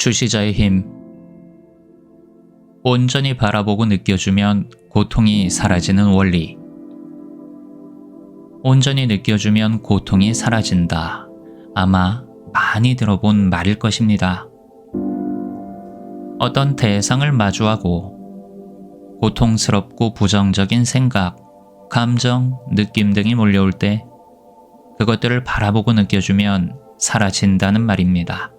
주시자의 힘. 온전히 바라보고 느껴주면 고통이 사라지는 원리. 온전히 느껴주면 고통이 사라진다. 아마 많이 들어본 말일 것입니다. 어떤 대상을 마주하고 고통스럽고 부정적인 생각, 감정, 느낌 등이 몰려올 때 그것들을 바라보고 느껴주면 사라진다는 말입니다.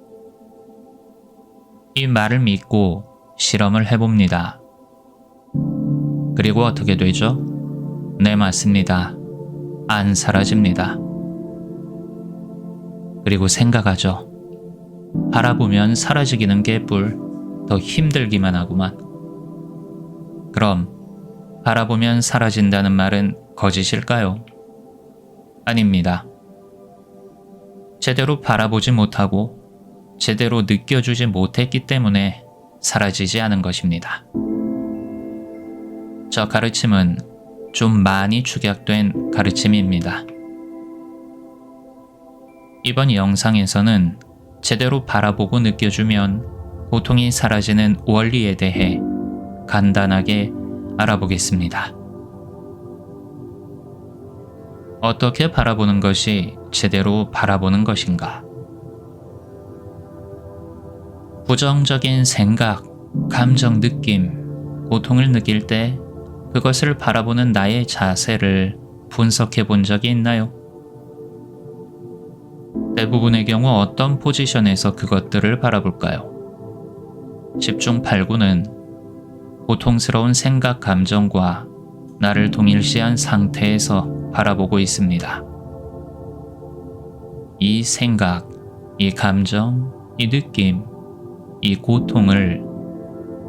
이 말을 믿고 실험을 해봅니다. 그리고 어떻게 되죠? 네, 맞습니다. 안 사라집니다. 그리고 생각하죠. 바라보면 사라지기는 개뿔, 더 힘들기만 하구만. 그럼 바라보면 사라진다는 말은 거짓일까요? 아닙니다. 제대로 바라보지 못하고 제대로 느껴주지 못했기 때문에 사라지지 않은 것입니다. 저 가르침은 좀 많이 축약된 가르침입니다. 이번 영상에서는 제대로 바라보고 느껴주면 고통이 사라지는 원리에 대해 간단하게 알아보겠습니다. 어떻게 바라보는 것이 제대로 바라보는 것인가? 부정적인 생각, 감정, 느낌, 고통을 느낄 때 그것을 바라보는 나의 자세를 분석해 본 적이 있나요? 대부분의 경우 어떤 포지션에서 그것들을 바라볼까요? 10중 8구는 고통스러운 생각, 감정과 나를 동일시한 상태에서 바라보고 있습니다. 이 생각, 이 감정, 이 느낌, 이 고통을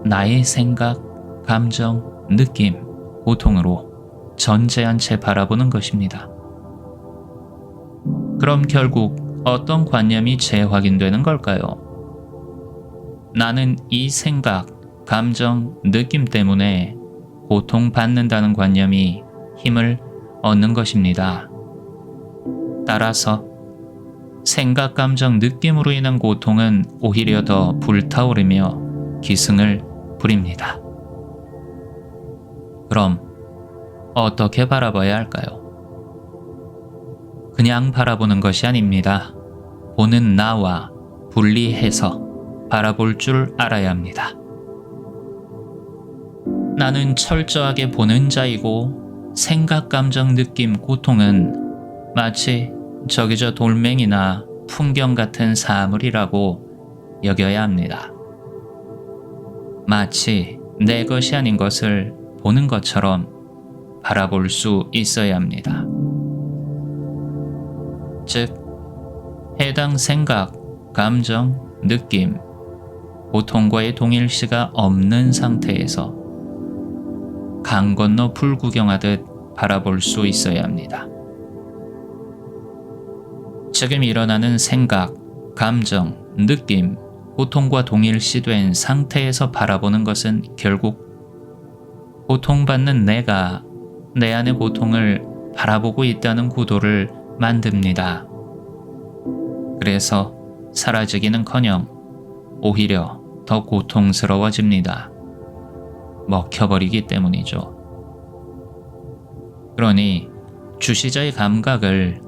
나의 생각, 감정, 느낌, 고통으로 전제한 채 바라보는 것입니다. 그럼 결국 어떤 관념이 재확인되는 걸까요? 나는 이 생각, 감정, 느낌 때문에 고통받는다는 관념이 힘을 얻는 것입니다. 따라서 생각, 감정, 느낌으로 인한 고통은 오히려 더 불타오르며 기승을 부립니다. 그럼 어떻게 바라봐야 할까요? 그냥 바라보는 것이 아닙니다. 보는 나와 분리해서 바라볼 줄 알아야 합니다. 나는 철저하게 보는 자이고 생각, 감정, 느낌, 고통은 마치 저기 저 돌멩이나 풍경 같은 사물이라고 여겨야 합니다. 마치 내 것이 아닌 것을 보는 것처럼 바라볼 수 있어야 합니다. 즉, 해당 생각, 감정, 느낌, 고통과의 동일시가 없는 상태에서 강 건너 불 구경하듯 바라볼 수 있어야 합니다. 지금 일어나는 생각, 감정, 느낌, 고통과 동일시된 상태에서 바라보는 것은 결국 고통받는 내가 내 안의 고통을 바라보고 있다는 구도를 만듭니다. 그래서 사라지기는커녕 오히려 더 고통스러워집니다. 먹혀버리기 때문이죠. 그러니 주시자의 감각을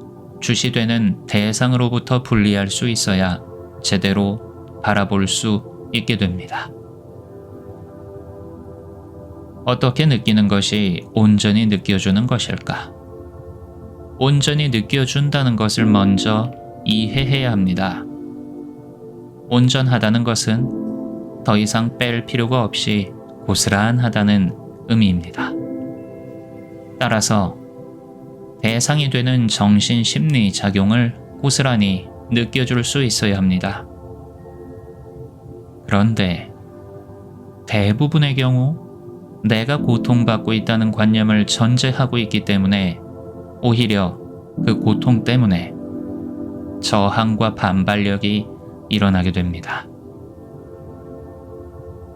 주시되는 대상으로부터 분리할 수 있어야 제대로 바라볼 수 있게 됩니다. 어떻게 느끼는 것이 온전히 느껴주는 것일까? 온전히 느껴준다는 것을 먼저 이해해야 합니다. 온전하다는 것은 더 이상 뺄 필요가 없이 고스란하다는 의미입니다. 따라서 대상이 되는 정신 심리 작용을 고스란히 느껴줄 수 있어야 합니다. 그런데 대부분의 경우 내가 고통받고 있다는 관념을 전제하고 있기 때문에 오히려 그 고통 때문에 저항과 반발력이 일어나게 됩니다.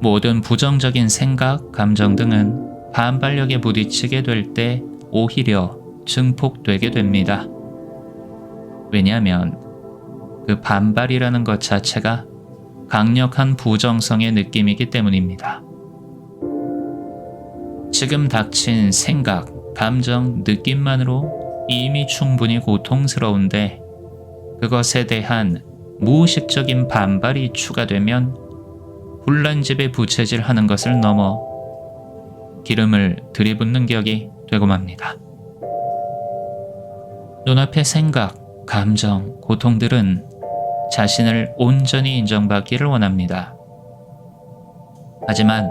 모든 부정적인 생각, 감정 등은 반발력에 부딪히게 될 때 오히려 증폭되게 됩니다. 왜냐하면 그 반발이라는 것 자체가 강력한 부정성의 느낌이기 때문입니다. 지금 닥친 생각, 감정, 느낌만으로 이미 충분히 고통스러운데 그것에 대한 무의식적인 반발이 추가되면 혼란집에 부채질하는 것을 넘어 기름을 들이붓는 격이 되고 맙니다. 눈앞의 생각, 감정, 고통들은 자신을 온전히 인정받기를 원합니다. 하지만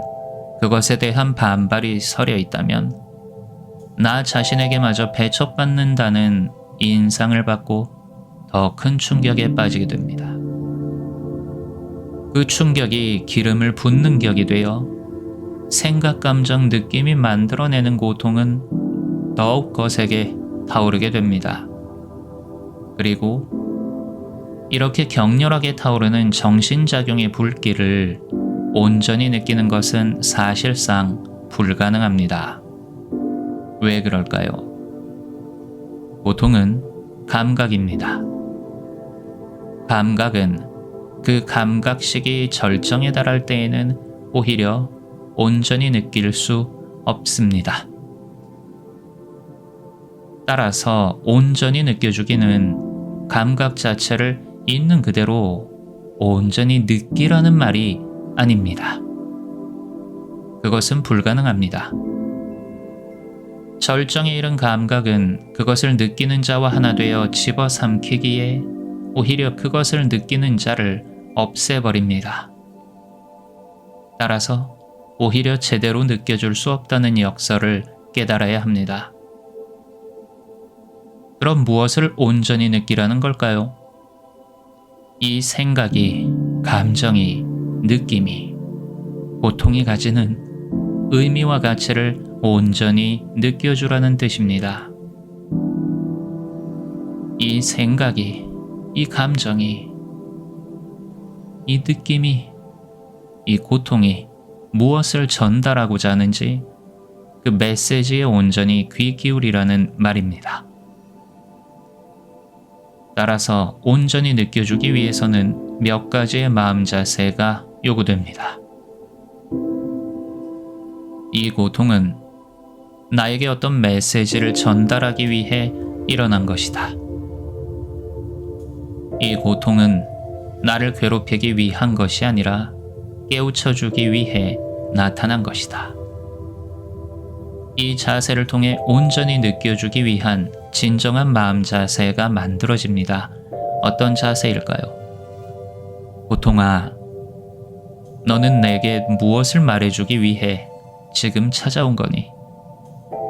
그것에 대한 반발이 서려 있다면 나 자신에게마저 배척받는다는 인상을 받고 더 큰 충격에 빠지게 됩니다. 그 충격이 기름을 붓는 격이 되어 생각, 감정, 느낌이 만들어내는 고통은 더욱 거세게 타오르게 됩니다. 그리고 이렇게 격렬하게 타오르는 정신작용의 불길을 온전히 느끼는 것은 사실상 불가능합니다. 왜 그럴까요? 고통은 감각입니다. 감각은 그 감각식이 절정에 달할 때에는 오히려 온전히 느낄 수 없습니다. 따라서 온전히 느껴주기는 감각 자체를 있는 그대로 온전히 느끼라는 말이 아닙니다. 그것은 불가능합니다. 절정에 이른 감각은 그것을 느끼는 자와 하나 되어 집어삼키기에 오히려 그것을 느끼는 자를 없애버립니다. 따라서 오히려 제대로 느껴줄 수 없다는 역설을 깨달아야 합니다. 그럼 무엇을 온전히 느끼라는 걸까요? 이 생각이, 감정이, 느낌이, 고통이 가지는 의미와 가치를 온전히 느껴주라는 뜻입니다. 이 생각이, 이 감정이, 이 느낌이, 이 고통이 무엇을 전달하고자 하는지 그 메시지에 온전히 귀 기울이라는 말입니다. 따라서 온전히 느껴주기 위해서는 몇 가지의 마음 자세가 요구됩니다. 이 고통은 나에게 어떤 메시지를 전달하기 위해 일어난 것이다. 이 고통은 나를 괴롭히기 위한 것이 아니라 깨우쳐주기 위해 나타난 것이다. 이 자세를 통해 온전히 느껴주기 위한 진정한 마음 자세가 만들어집니다. 어떤 자세일까요? 고통아, 너는 내게 무엇을 말해주기 위해 지금 찾아온 거니?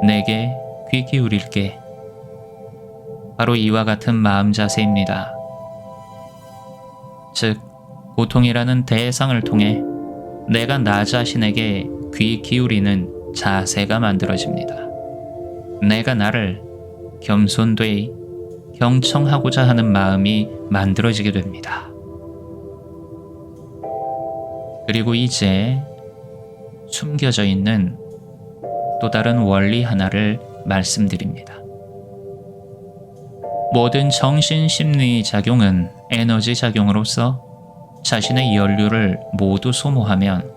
내게 귀 기울일게. 바로 이와 같은 마음 자세입니다. 즉, 고통이라는 대상을 통해 내가 나 자신에게 귀 기울이는 자세가 만들어집니다. 내가 나를 겸손되이 경청하고자 하는 마음이 만들어지게 됩니다. 그리고 이제 숨겨져 있는 또 다른 원리 하나를 말씀드립니다. 모든 정신심리 작용은 에너지 작용으로서 자신의 연료를 모두 소모하면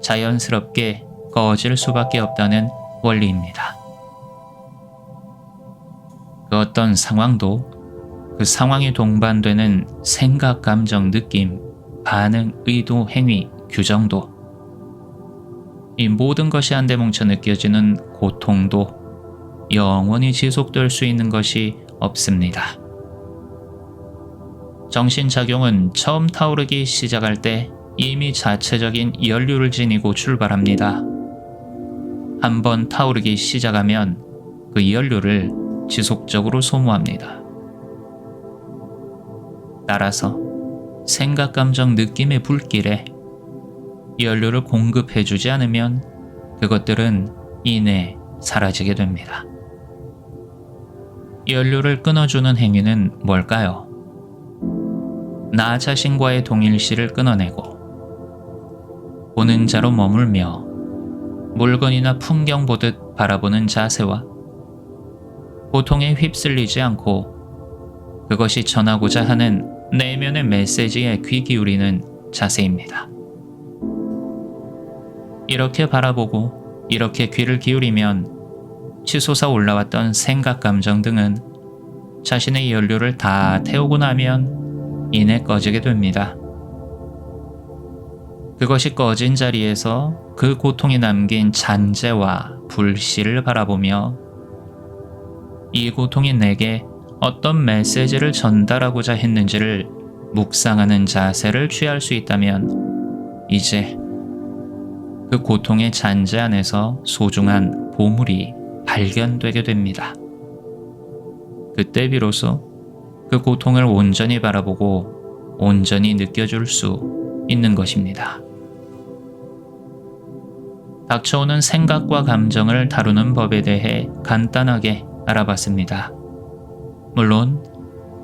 자연스럽게 꺼질 수밖에 없다는 원리입니다. 그 어떤 상황도 그 상황에 동반되는 생각, 감정, 느낌, 반응, 의도, 행위, 규정도 이 모든 것이 한데 뭉쳐 느껴지는 고통도 영원히 지속될 수 있는 것이 없습니다. 정신작용은 처음 타오르기 시작할 때 이미 자체적인 연료를 지니고 출발합니다. 한번 타오르기 시작하면 그 연료를 지속적으로 소모합니다. 따라서 생각, 감정, 느낌의 불길에 연료를 공급해주지 않으면 그것들은 이내 사라지게 됩니다. 연료를 끊어주는 행위는 뭘까요? 나 자신과의 동일시를 끊어내고 보는 자로 머물며 물건이나 풍경 보듯 바라보는 자세와 고통에 휩쓸리지 않고 그것이 전하고자 하는 내면의 메시지에 귀 기울이는 자세입니다. 이렇게 바라보고 이렇게 귀를 기울이면 치솟아 올라왔던 생각, 감정 등은 자신의 연료를 다 태우고 나면 이내 꺼지게 됩니다. 그것이 꺼진 자리에서 그 고통이 남긴 잔재와 불씨를 바라보며 이 고통이 내게 어떤 메시지를 전달하고자 했는지를 묵상하는 자세를 취할 수 있다면 이제 그 고통의 잔재 안에서 소중한 보물이 발견되게 됩니다. 그때 비로소 그 고통을 온전히 바라보고 온전히 느껴줄 수 있는 것입니다. 닥쳐오는 생각과 감정을 다루는 법에 대해 간단하게 알아봤습니다. 물론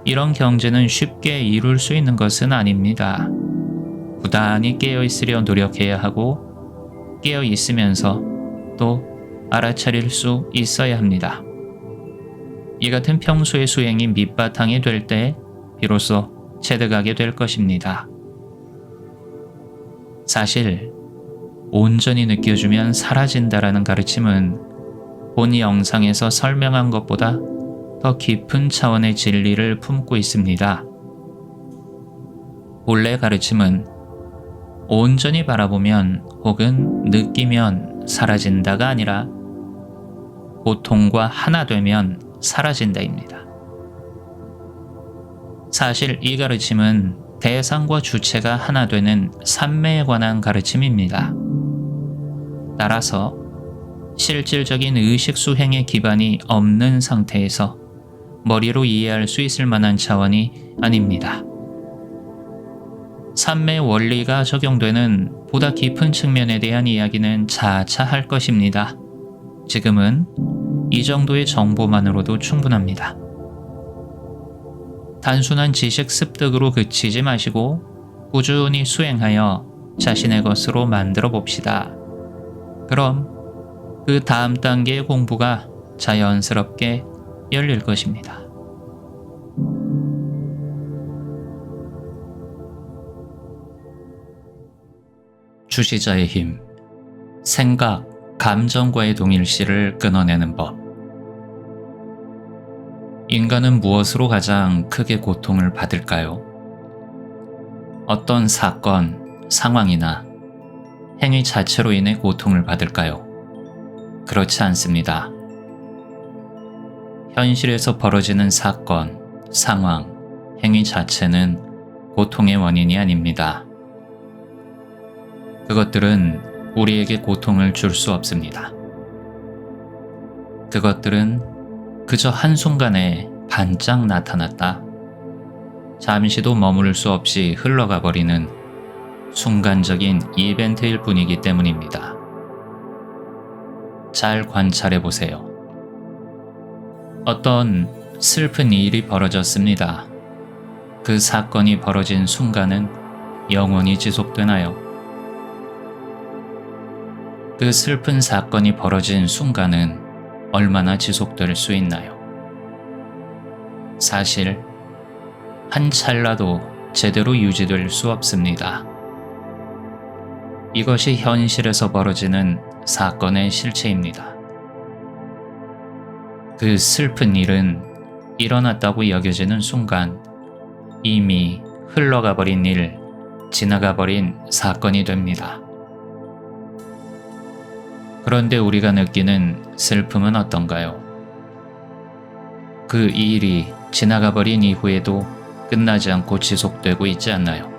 이런 경지는 쉽게 이룰 수 있는 것은 아닙니다. 부단히 깨어있으려 노력해야 하고 깨어있으면서 또 알아차릴 수 있어야 합니다. 이 같은 평소의 수행이 밑바탕이 될 때 비로소 체득하게 될 것입니다. 사실 온전히 느껴주면 사라진다라는 가르침은 본 영상에서 설명한 것보다 더 깊은 차원의 진리를 품고 있습니다. 본래 가르침은 온전히 바라보면 혹은 느끼면 사라진다가 아니라 고통과 하나 되면 사라진다입니다. 사실 이 가르침은 대상과 주체가 하나 되는 삼매에 관한 가르침입니다. 따라서 실질적인 의식 수행의 기반이 없는 상태에서 머리로 이해할 수 있을 만한 차원이 아닙니다. 삼매 원리가 적용되는 보다 깊은 측면에 대한 이야기는 차차 할 것입니다. 지금은 이 정도의 정보만으로도 충분합니다. 단순한 지식 습득으로 그치지 마시고 꾸준히 수행하여 자신의 것으로 만들어 봅시다. 그럼 그 다음 단계의 공부가 자연스럽게 열릴 것입니다. 주시자의 힘, 생각, 감정과의 동일시를 끊어내는 법. 인간은 무엇으로 가장 크게 고통을 받을까요? 어떤 사건, 상황이나 행위 자체로 인해 고통을 받을까요? 그렇지 않습니다. 현실에서 벌어지는 사건, 상황, 행위 자체는 고통의 원인이 아닙니다. 그것들은 우리에게 고통을 줄 수 없습니다. 그것들은 그저 한순간에 반짝 나타났다 잠시도 머무를 수 없이 흘러가 버리는 순간적인 이벤트일 뿐이기 때문입니다. 잘 관찰해 보세요. 어떤 슬픈 일이 벌어졌습니다. 그 사건이 벌어진 순간은 영원히 지속되나요? 그 슬픈 사건이 벌어진 순간은 얼마나 지속될 수 있나요? 사실 한 찰나도 제대로 유지될 수 없습니다. 이것이 현실에서 벌어지는 사건의 실체입니다. 그 슬픈 일은 일어났다고 여겨지는 순간 이미 흘러가 버린 일, 지나가 버린 사건이 됩니다. 그런데 우리가 느끼는 슬픔은 어떤가요? 그 일이 지나가 버린 이후에도 끝나지 않고 지속되고 있지 않나요?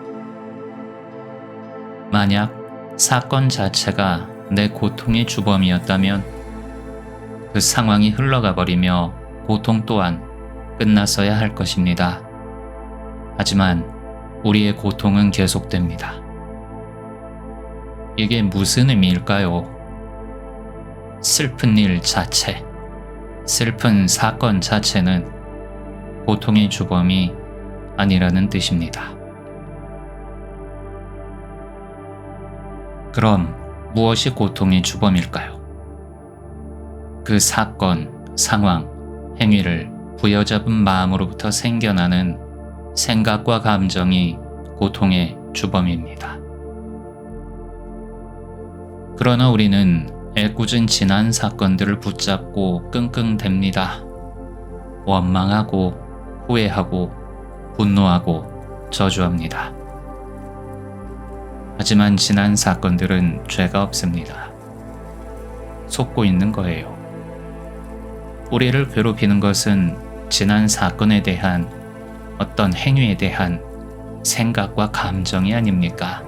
만약 사건 자체가 내 고통의 주범이었다면 그 상황이 흘러가 버리며 고통 또한 끝났어야 할 것입니다. 하지만 우리의 고통은 계속됩니다. 이게 무슨 의미일까요? 슬픈 일 자체, 슬픈 사건 자체는 고통의 주범이 아니라는 뜻입니다. 그럼 무엇이 고통의 주범일까요? 그 사건, 상황, 행위를 부여잡은 마음으로부터 생겨나는 생각과 감정이 고통의 주범입니다. 그러나 우리는 애꿎은 지난 사건들을 붙잡고 끙끙댑니다. 원망하고 후회하고 분노하고 저주합니다. 하지만 지난 사건들은 죄가 없습니다. 속고 있는 거예요. 우리를 괴롭히는 것은 지난 사건에 대한 어떤 행위에 대한 생각과 감정이 아닙니까?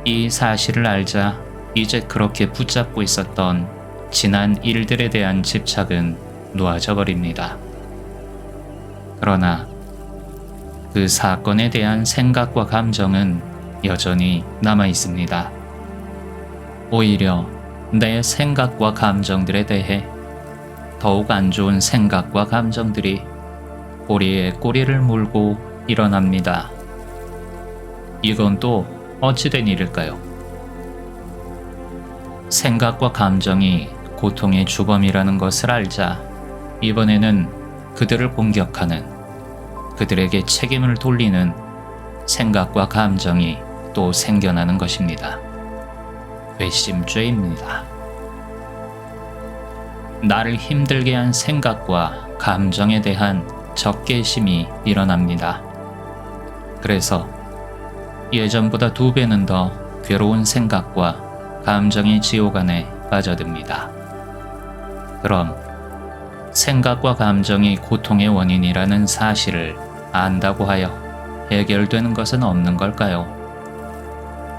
이 사실을 알자 이제 그렇게 붙잡고 있었던 지난 일들에 대한 집착은 놓아져 버립니다. 그러나 그 사건에 대한 생각과 감정은 여전히 남아 있습니다. 오히려 내 생각과 감정들에 대해 더욱 안 좋은 생각과 감정들이 꼬리에 꼬리를 물고 일어납니다. 이건 또 어찌된 일일까요? 생각과 감정이 고통의 주범이라는 것을 알자 이번에는 그들을 공격하는, 그들에게 책임을 돌리는 생각과 감정이 또 생겨나는 것입니다. 괘씸죄입니다. 나를 힘들게 한 생각과 감정에 대한 적개심이 일어납니다. 그래서 예전보다 2배는 더 괴로운 생각과 감정의 지옥 안에 빠져듭니다. 그럼 생각과 감정이 고통의 원인이라는 사실을 안다고 하여 해결되는 것은 없는 걸까요?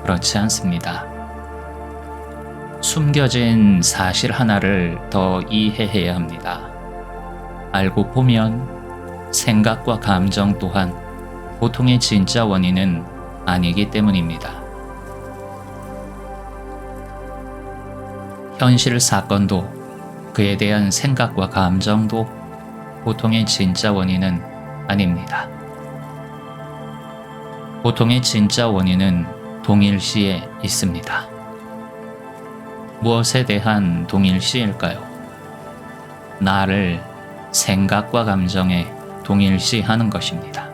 그렇지 않습니다. 숨겨진 사실 하나를 더 이해해야 합니다. 알고 보면 생각과 감정 또한 고통의 진짜 원인은 아니기 때문입니다. 현실 사건도 그에 대한 생각과 감정도 고통의 진짜 원인은 아닙니다. 고통의 진짜 원인은 동일시에 있습니다. 무엇에 대한 동일시일까요? 나를 생각과 감정에 동일시하는 것입니다.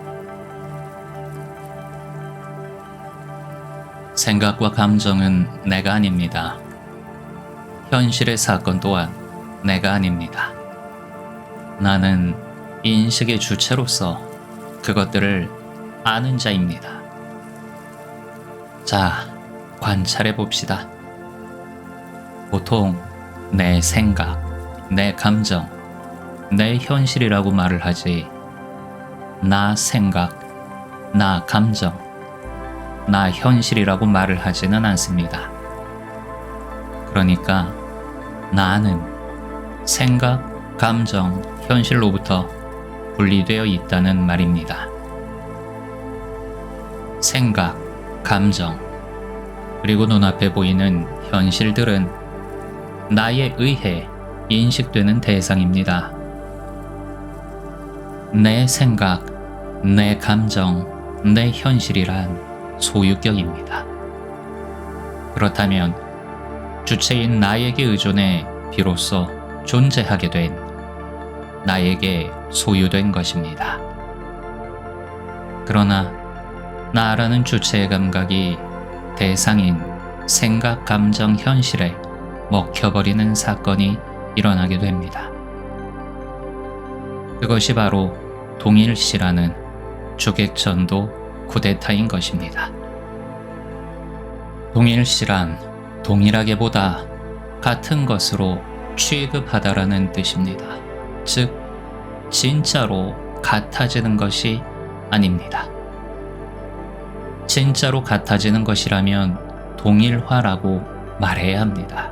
생각과 감정은 내가 아닙니다. 현실의 사건 또한 내가 아닙니다. 나는 인식의 주체로서 그것들을 아는 자입니다. 자, 관찰해 봅시다. 보통 내 생각, 내 감정, 내 현실이라고 말을 하지, 나 생각, 나 감정, 나 현실이라고 말을 하지는 않습니다. 그러니까 나는 생각, 감정, 현실로부터 분리되어 있다는 말입니다. 생각, 감정, 그리고 눈앞에 보이는 현실들은 나에 의해 인식되는 대상입니다. 내 생각, 내 감정, 내 현실이란 소유격입니다. 그렇다면 주체인 나에게 의존해 비로소 존재하게 된, 나에게 소유된 것입니다. 그러나 나라는 주체의 감각이 대상인 생각, 감정, 현실에 먹혀버리는 사건이 일어나게 됩니다. 그것이 바로 동일시라는 주객전도 쿠데타인 것입니다. 동일시란 동일하게보다 같은 것으로 취급하다라는 뜻입니다. 즉, 진짜로 같아지는 것이 아닙니다. 진짜로 같아지는 것이라면 동일화라고 말해야 합니다.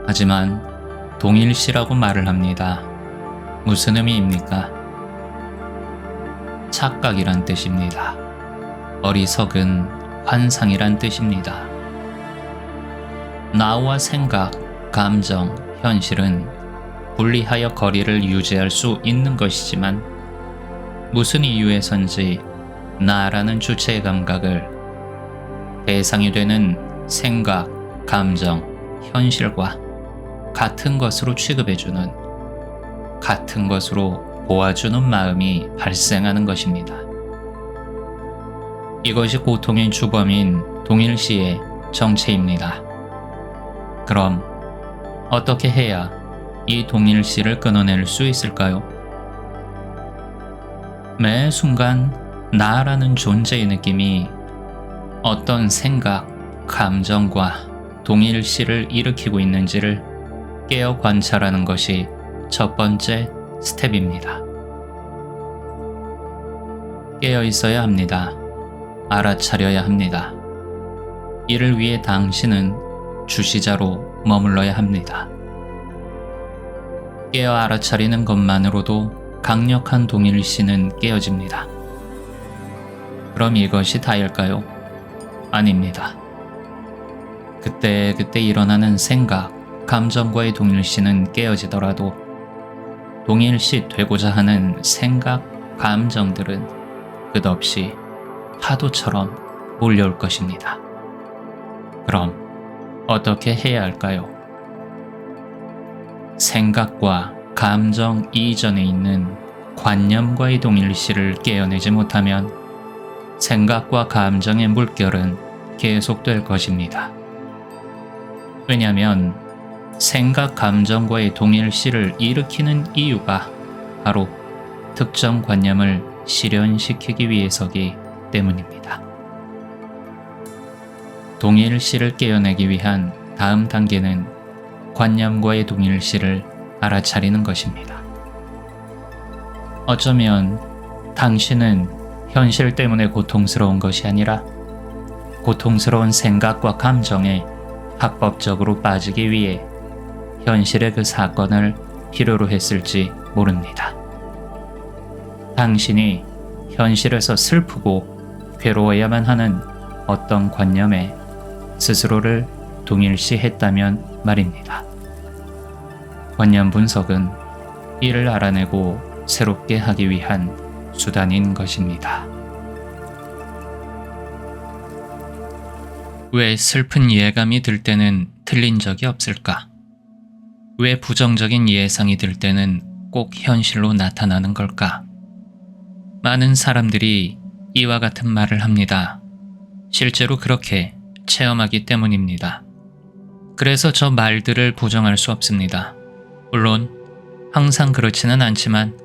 하지만 동일시라고 말을 합니다. 무슨 의미입니까? 착각이란 뜻입니다. 어리석은 환상이란 뜻입니다. 나와 생각, 감정, 현실은 분리하여 거리를 유지할 수 있는 것이지만 무슨 이유에선지 나라는 주체의 감각을 대상이 되는 생각, 감정, 현실과 같은 것으로 취급해주는, 같은 것으로 보아주는 마음이 발생하는 것입니다. 이것이 고통의 주범인 동일시의 정체입니다. 그럼 어떻게 해야 이 동일시를 끊어낼 수 있을까요? 매 순간 나라는 존재의 느낌이 어떤 생각, 감정과 동일시를 일으키고 있는지를 깨어 관찰하는 것이 첫 번째 스텝입니다. 깨어 있어야 합니다. 알아차려야 합니다. 이를 위해 당신은 주시자로 머물러야 합니다. 깨어 알아차리는 것만으로도 강력한 동일시는 깨어집니다. 그럼 이것이 다일까요? 아닙니다. 그때 일어나는 생각, 감정과의 동일시는 깨어지더라도 동일시 되고자 하는 생각, 감정들은 끝없이 파도처럼 몰려올 것입니다. 그럼 어떻게 해야 할까요? 생각과 감정 이전에 있는 관념과의 동일시를 깨어내지 못하면 생각과 감정의 물결은 계속될 것입니다. 왜냐하면 생각, 감정과의 동일시를 일으키는 이유가 바로 특정 관념을 실현시키기 위해서기 때문입니다. 동일시를 깨어내기 위한 다음 단계는 관념과의 동일시를 알아차리는 것입니다. 어쩌면 당신은 현실 때문에 고통스러운 것이 아니라 고통스러운 생각과 감정에 합법적으로 빠지기 위해 현실의 그 사건을 필요로 했을지 모릅니다. 당신이 현실에서 슬프고 괴로워야만 하는 어떤 관념에 스스로를 동일시했다면 말입니다. 관념 분석은 이를 알아내고 새롭게 하기 위한 수단인 것입니다. 왜 슬픈 예감이 들 때는 틀린 적이 없을까? 왜 부정적인 예상이 들 때는 꼭 현실로 나타나는 걸까? 많은 사람들이 이와 같은 말을 합니다. 실제로 그렇게 체험하기 때문입니다. 그래서 저 말들을 부정할 수 없습니다. 물론 항상 그렇지는 않지만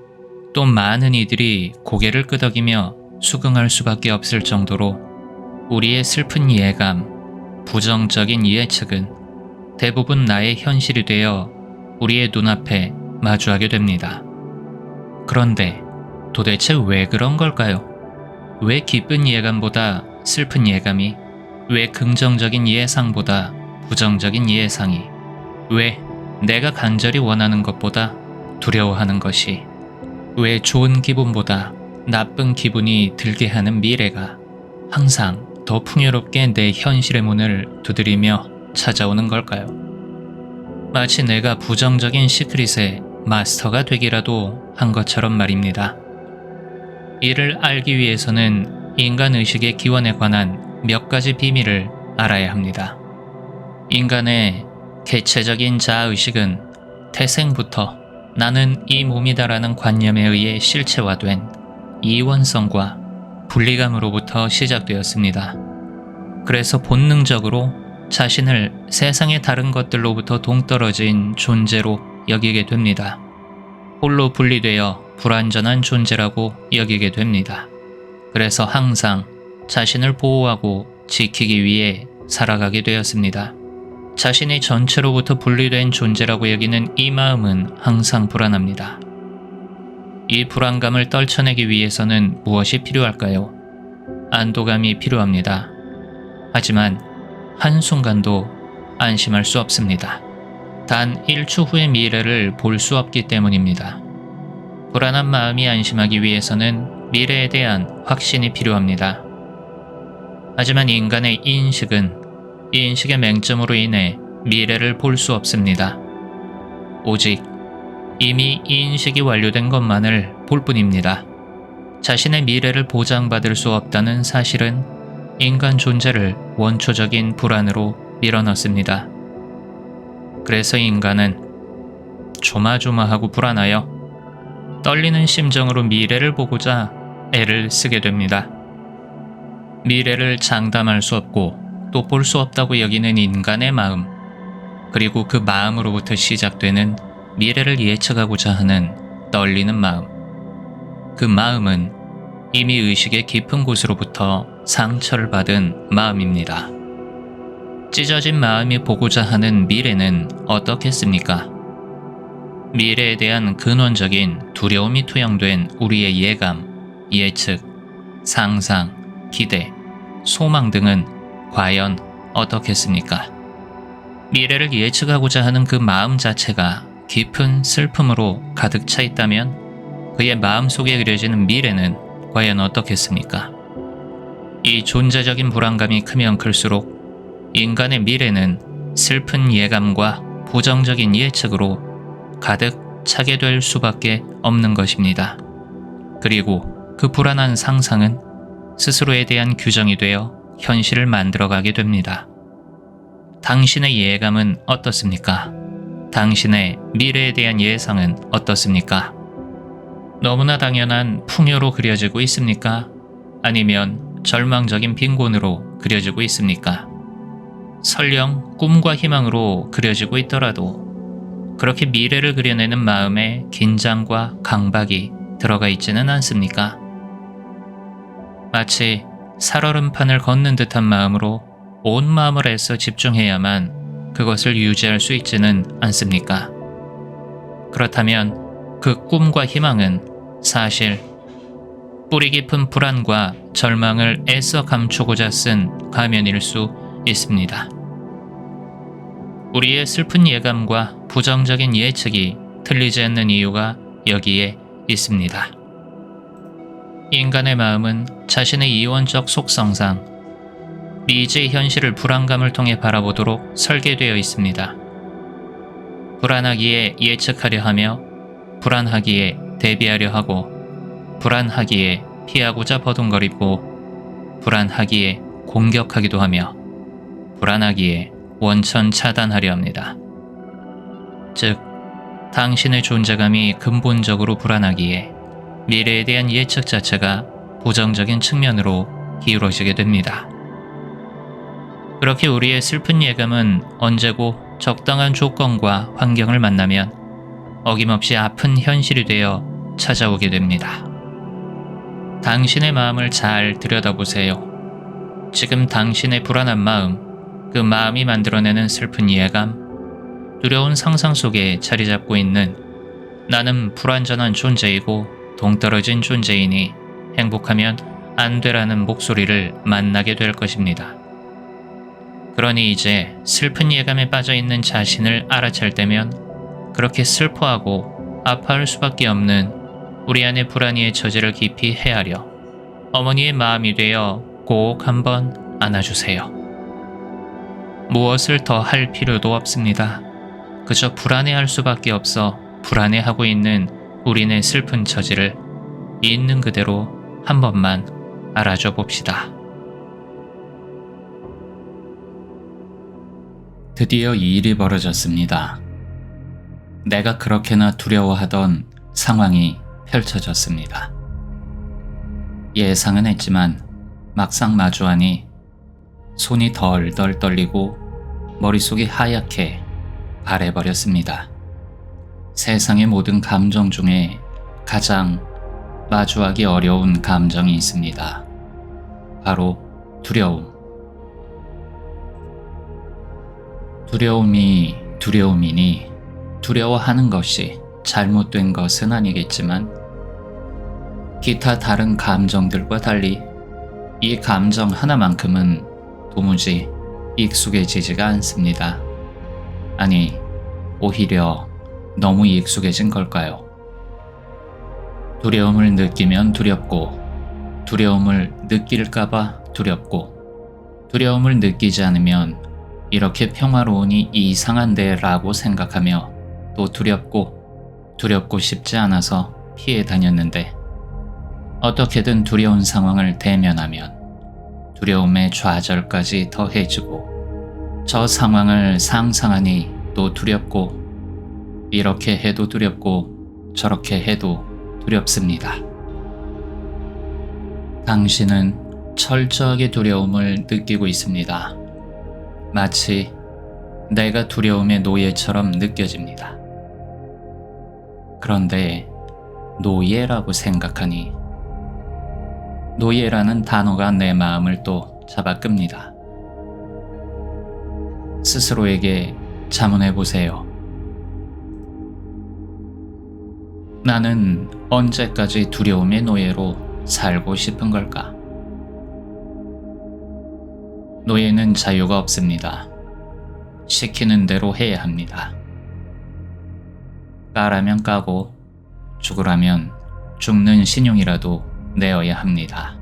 또 많은 이들이 고개를 끄덕이며 수긍할 수밖에 없을 정도로 우리의 슬픈 예감, 부정적인 예측은 대부분 나의 현실이 되어 우리의 눈앞에 마주하게 됩니다. 그런데 도대체 왜 그런 걸까요? 왜 기쁜 예감보다 슬픈 예감이, 왜 긍정적인 예상보다 부정적인 예상이, 왜 내가 간절히 원하는 것보다 두려워하는 것이, 왜 좋은 기분보다 나쁜 기분이 들게 하는 미래가 항상 더 풍요롭게 내 현실의 문을 두드리며 찾아오는 걸까요? 마치 내가 부정적인 시크릿의 마스터가 되기라도 한 것처럼 말입니다. 이를 알기 위해서는 인간 의식의 기원에 관한 몇 가지 비밀을 알아야 합니다. 인간의 개체적인 자아의식은 태생부터 나는 이 몸이다라는 관념에 의해 실체화된 이원성과 분리감으로부터 시작되었습니다. 그래서 본능적으로 자신을 세상의 다른 것들로부터 동떨어진 존재로 여기게 됩니다. 홀로 분리되어 불완전한 존재라고 여기게 됩니다. 그래서 항상 자신을 보호하고 지키기 위해 살아가게 되었습니다. 자신이 전체로부터 분리된 존재라고 여기는 이 마음은 항상 불안합니다. 이 불안감을 떨쳐내기 위해서는 무엇이 필요할까요? 안도감이 필요합니다. 하지만 한순간도 안심할 수 없습니다. 단 1초 후의 미래를 볼 수 없기 때문입니다. 불안한 마음이 안심하기 위해서는 미래에 대한 확신이 필요합니다. 하지만 인간의 인식은 인식의 맹점으로 인해 미래를 볼 수 없습니다. 오직 이미 인식이 완료된 것만을 볼 뿐입니다. 자신의 미래를 보장받을 수 없다는 사실은 인간 존재를 원초적인 불안으로 밀어넣습니다. 그래서 인간은 조마조마하고 불안하여 떨리는 심정으로 미래를 보고자 애를 쓰게 됩니다. 미래를 장담할 수 없고 또 볼 수 없다고 여기는 인간의 마음, 그리고 그 마음으로부터 시작되는 미래를 예측하고자 하는 떨리는 마음. 그 마음은 이미 의식의 깊은 곳으로부터 상처를 받은 마음입니다. 찢어진 마음이 보고자 하는 미래는 어떻겠습니까? 미래에 대한 근원적인 두려움이 투영된 우리의 예감, 예측, 상상, 기대, 소망 등은 과연 어떻겠습니까? 미래를 예측하고자 하는 그 마음 자체가 깊은 슬픔으로 가득 차 있다면 그의 마음속에 그려지는 미래는 과연 어떻겠습니까? 이 존재적인 불안감이 크면 클수록 인간의 미래는 슬픈 예감과 부정적인 예측으로 가득 차게 될 수밖에 없는 것입니다. 그리고 그 불안한 상상은 스스로에 대한 규정이 되어 현실을 만들어가게 됩니다. 당신의 예감은 어떻습니까? 당신의 미래에 대한 예상은 어떻습니까? 너무나 당연한 풍요로 그려지고 있습니까? 아니면 절망적인 빈곤으로 그려지고 있습니까? 설령 꿈과 희망으로 그려지고 있더라도 그렇게 미래를 그려내는 마음에 긴장과 강박이 들어가 있지는 않습니까? 마치 살얼음판을 걷는 듯한 마음으로 온 마음을 애써 집중해야만 그것을 유지할 수 있지는 않습니까? 그렇다면 그 꿈과 희망은 사실 뿌리 깊은 불안과 절망을 애써 감추고자 쓴 가면일 수 있습니다. 우리의 슬픈 예감과 부정적인 예측이 틀리지 않는 이유가 여기에 있습니다. 인간의 마음은 자신의 이원적 속성상 미지의 현실을 불안감을 통해 바라보도록 설계되어 있습니다. 불안하기에 예측하려 하며, 불안하기에 대비하려 하고, 불안하기에 피하고자 버둥거리고, 불안하기에 공격하기도 하며, 불안하기에 원천 차단하려 합니다. 즉, 당신의 존재감이 근본적으로 불안하기에 미래에 대한 예측 자체가 부정적인 측면으로 기울어지게 됩니다. 그렇게 우리의 슬픈 예감은 언제고 적당한 조건과 환경을 만나면 어김없이 아픈 현실이 되어 찾아오게 됩니다. 당신의 마음을 잘 들여다보세요. 지금 당신의 불안한 마음, 그 마음이 만들어내는 슬픈 예감, 두려운 상상 속에 자리 잡고 있는 나는 불완전한 존재이고 동떨어진 존재이니 행복하면 안 되라는 목소리를 만나게 될 것입니다. 그러니 이제 슬픈 예감에 빠져있는 자신을 알아챌 때면 그렇게 슬퍼하고 아파할 수밖에 없는 우리 안의 불안이의 처지를 깊이 헤아려 어머니의 마음이 되어 꼭 한번 안아주세요. 무엇을 더 할 필요도 없습니다. 그저 불안해할 수밖에 없어 불안해하고 있는 우리네 슬픈 처지를 있는 그대로 한 번만 알아줘 봅시다. 드디어 이 일이 벌어졌습니다. 내가 그렇게나 두려워하던 상황이 펼쳐졌습니다. 예상은 했지만 막상 마주하니 손이 덜덜 떨리고 머릿속이 하얗게 바래버렸습니다. 세상의 모든 감정 중에 가장 마주하기 어려운 감정이 있습니다. 바로 두려움. 두려움이 두려움이니 두려워하는 것이 잘못된 것은 아니겠지만 기타 다른 감정들과 달리 이 감정 하나만큼은 도무지 익숙해지지가 않습니다. 아니, 오히려 너무 익숙해진 걸까요? 두려움을 느끼면 두렵고, 두려움을 느낄까봐 두렵고, 두려움을 느끼지 않으면 이렇게 평화로우니 이상한데 라고 생각하며 또 두렵고 싶지 않아서 피해 다녔는데 어떻게든 두려운 상황을 대면하면 두려움의 좌절까지 더해지고 저 상황을 상상하니 또 두렵고 이렇게 해도 두렵고 저렇게 해도 두렵습니다. 당신은 철저하게 두려움을 느끼고 있습니다. 마치 내가 두려움의 노예처럼 느껴집니다. 그런데 노예라고 생각하니 노예라는 단어가 내 마음을 또 잡아끕니다. 스스로에게 자문해 보세요. 나는 언제까지 두려움의 노예로 살고 싶은 걸까? 노예는 자유가 없습니다. 시키는 대로 해야 합니다. 까라면 까고 죽으라면 죽는 신용이라도 내어야 합니다.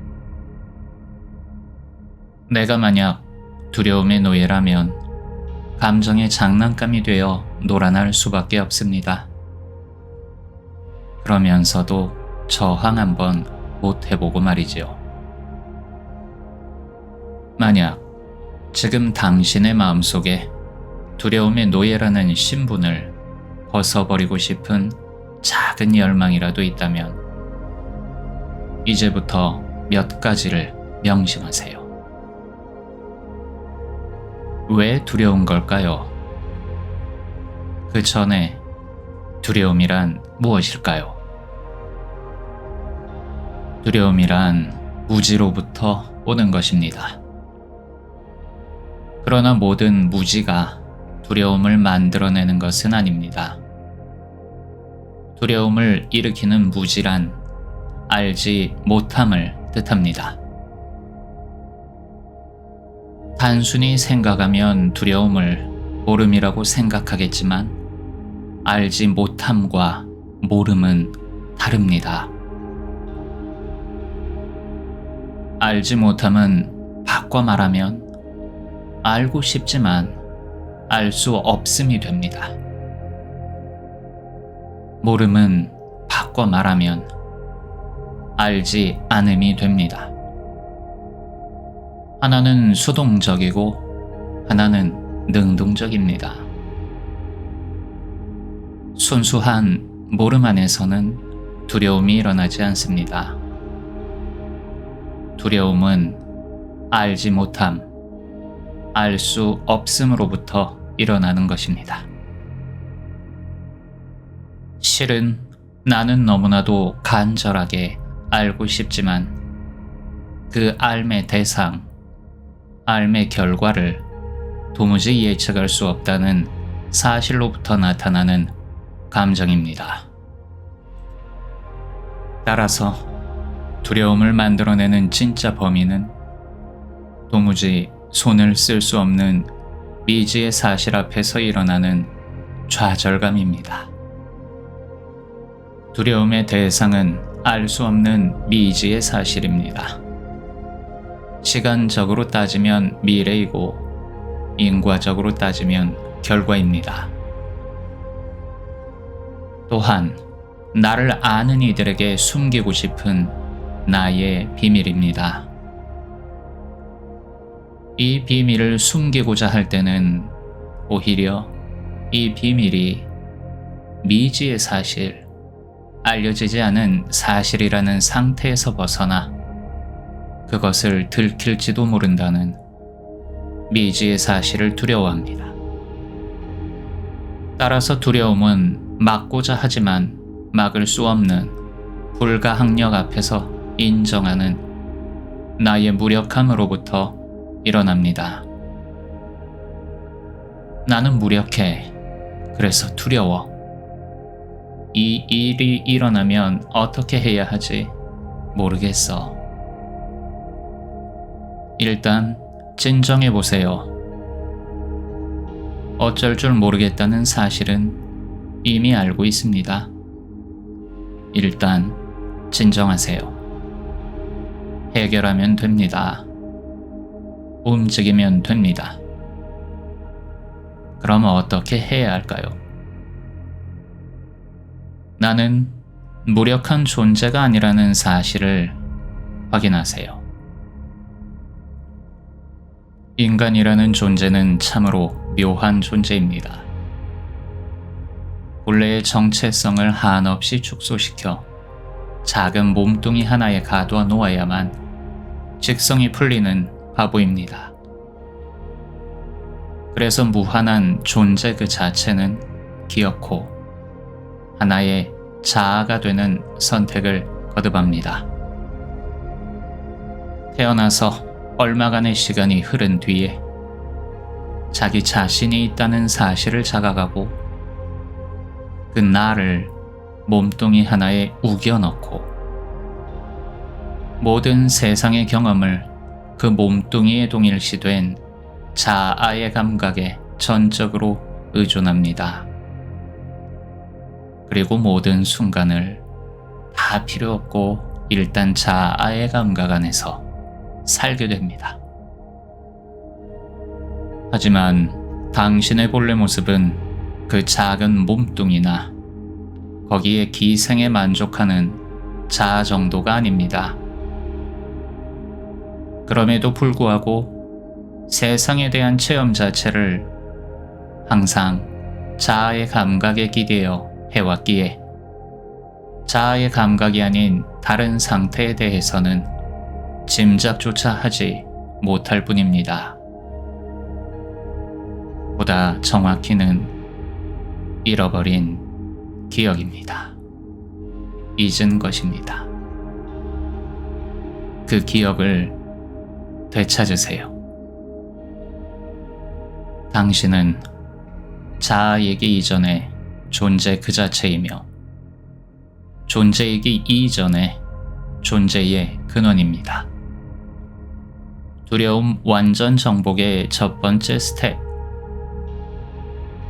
내가 만약 두려움의 노예라면 감정의 장난감이 되어 놀아날 수밖에 없습니다. 그러면서도 저항 한번 못 해보고 말이지요. 만약 지금 당신의 마음속에 두려움의 노예라는 신분을 벗어버리고 싶은 작은 열망이라도 있다면 이제부터 몇 가지를 명심하세요. 왜 두려운 걸까요? 그 전에 두려움이란 무엇일까요? 두려움이란 무지로부터 오는 것입니다. 그러나 모든 무지가 두려움을 만들어내는 것은 아닙니다. 두려움을 일으키는 무지란 알지 못함을 뜻합니다. 단순히 생각하면 두려움을 모름이라고 생각하겠지만 알지 못함과 모름은 다릅니다. 알지 못함은 바꿔 말하면 알고 싶지만 알 수 없음이 됩니다. 모름은 바꿔 말하면 알지 않음이 됩니다. 하나는 수동적이고 하나는 능동적입니다. 순수한 모름 안에서는 두려움이 일어나지 않습니다. 두려움은 알지 못함, 알 수 없음으로부터 일어나는 것입니다. 실은 나는 너무나도 간절하게 알고 싶지만 그 알의 대상, 알의 결과를 도무지 예측할 수 없다는 사실로부터 나타나는 감정입니다. 따라서 두려움을 만들어내는 진짜 범인은 도무지 손을 쓸 수 없는 미지의 사실 앞에서 일어나는 좌절감입니다. 두려움의 대상은 알 수 없는 미지의 사실입니다. 시간적으로 따지면 미래이고 인과적으로 따지면 결과입니다. 또한 나를 아는 이들에게 숨기고 싶은 나의 비밀입니다. 이 비밀을 숨기고자 할 때는 오히려 이 비밀이 미지의 사실, 알려지지 않은 사실이라는 상태에서 벗어나 그것을 들킬지도 모른다는 미지의 사실을 두려워합니다. 따라서 두려움은 막고자 하지만 막을 수 없는 불가항력 앞에서 인정하는 나의 무력함으로부터 일어납니다. 나는 무력해. 그래서 두려워. 이 일이 일어나면 어떻게 해야 하지? 모르겠어. 일단 진정해 보세요. 어쩔 줄 모르겠다는 사실은 이미 알고 있습니다. 일단 진정하세요. 해결하면 됩니다. 움직이면 됩니다. 그럼 어떻게 해야 할까요? 나는 무력한 존재가 아니라는 사실을 확인하세요. 인간이라는 존재는 참으로 묘한 존재입니다. 본래의 정체성을 한없이 축소시켜 작은 몸뚱이 하나에 가둬 놓아야만 직성이 풀리는 바보입니다. 그래서 무한한 존재 그 자체는 기어코 하나의 자아가 되는 선택을 거듭합니다. 태어나서 얼마간의 시간이 흐른 뒤에 자기 자신이 있다는 사실을 자각하고 그 나를 몸뚱이 하나에 우겨넣고 모든 세상의 경험을 그 몸뚱이에 동일시된 자아의 감각에 전적으로 의존합니다. 그리고 모든 순간을 다 필요 없고 일단 자아의 감각 안에서 살게 됩니다. 하지만 당신의 본래 모습은 그 작은 몸뚱이나 거기에 기생에 만족하는 자아 정도가 아닙니다. 그럼에도 불구하고 세상에 대한 체험 자체를 항상 자아의 감각에 기대어 해왔기에 자아의 감각이 아닌 다른 상태에 대해서는 짐작조차 하지 못할 뿐입니다. 보다 정확히는 잃어버린 기억입니다. 잊은 것입니다. 그 기억을 되찾으세요. 당신은 자아이기 이전의 존재 그 자체이며 존재이기 이전의 존재의 근원입니다. 두려움 완전 정복의 첫 번째 스텝.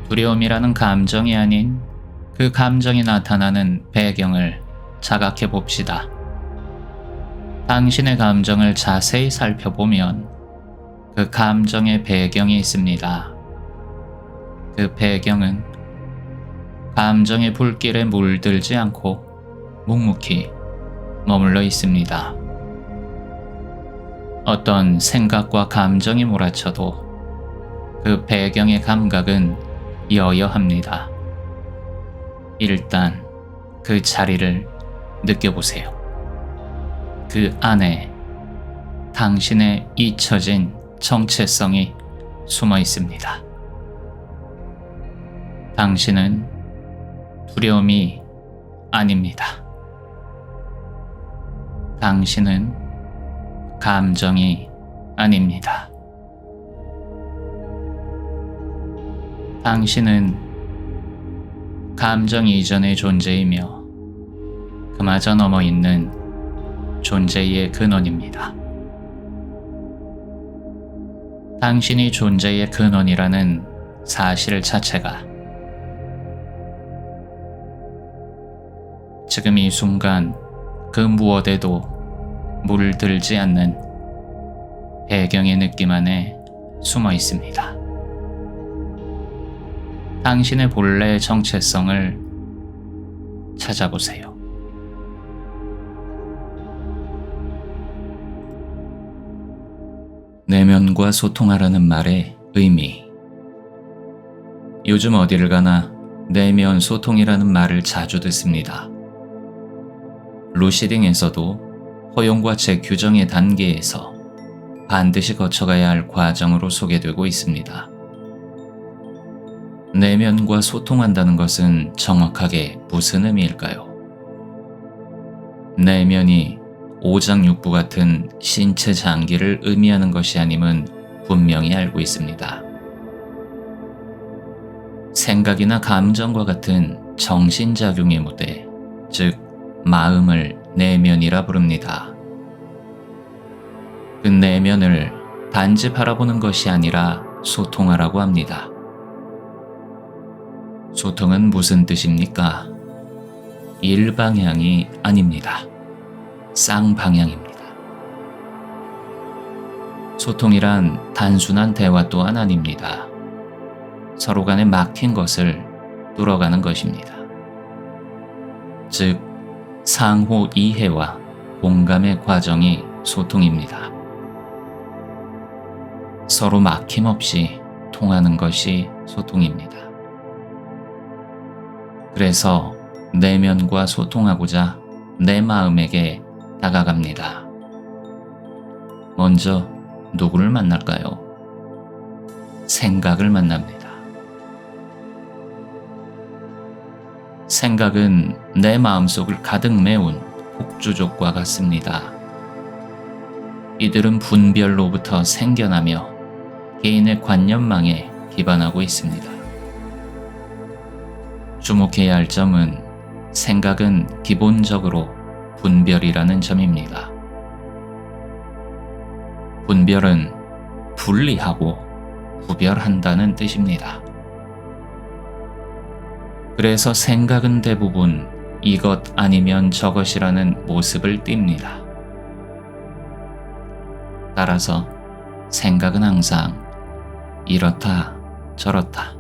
두려움이라는 감정이 아닌 그 감정이 나타나는 배경을 자각해 봅시다. 당신의 감정을 자세히 살펴보면 그 감정의 배경이 있습니다. 그 배경은 감정의 불길에 물들지 않고 묵묵히 머물러 있습니다. 어떤 생각과 감정이 몰아쳐도 그 배경의 감각은 여여합니다. 일단 그 자리를 느껴보세요. 그 안에 당신의 잊혀진 정체성이 숨어 있습니다. 당신은 두려움이 아닙니다. 당신은 감정이 아닙니다. 당신은 감정 이전의 존재이며 그마저 넘어 있는 존재의 근원입니다. 당신이 존재의 근원이라는 사실 자체가 지금 이 순간 그 무엇에도 물들지 않는 배경의 느낌 안에 숨어 있습니다. 당신의 본래의 정체성을 찾아보세요. 내면과 소통하라는 말의 의미. 요즘 어디를 가나 내면 소통이라는 말을 자주 듣습니다. 루시딩에서도 허용과 재규정의 단계에서 반드시 거쳐가야 할 과정으로 소개되고 있습니다. 내면과 소통한다는 것은 정확하게 무슨 의미일까요? 내면이 오장육부 같은 신체 장기를 의미하는 것이 아님은 분명히 알고 있습니다. 생각이나 감정과 같은 정신작용의 무대, 즉 마음을 내면이라 부릅니다. 그 내면을 단지 바라보는 것이 아니라 소통하라고 합니다. 소통은 무슨 뜻입니까? 일방향이 아닙니다. 쌍방향입니다. 소통이란 단순한 대화 또한 아닙니다. 서로 간에 막힌 것을 뚫어가는 것입니다. 즉, 상호 이해와 공감의 과정이 소통입니다. 서로 막힘없이 통하는 것이 소통입니다. 그래서 내면과 소통하고자 내 마음에게 다가갑니다. 먼저 누구를 만날까요? 생각을 만납니다. 생각은 내 마음속을 가득 메운 폭주족과 같습니다. 이들은 분별로부터 생겨나며 개인의 관념망에 기반하고 있습니다. 주목해야 할 점은 생각은 기본적으로 분별이라는 점입니다. 분별은 분리하고 구별한다는 뜻입니다. 그래서 생각은 대부분 이것 아니면 저것이라는 모습을 띱니다. 따라서 생각은 항상 이렇다 저렇다,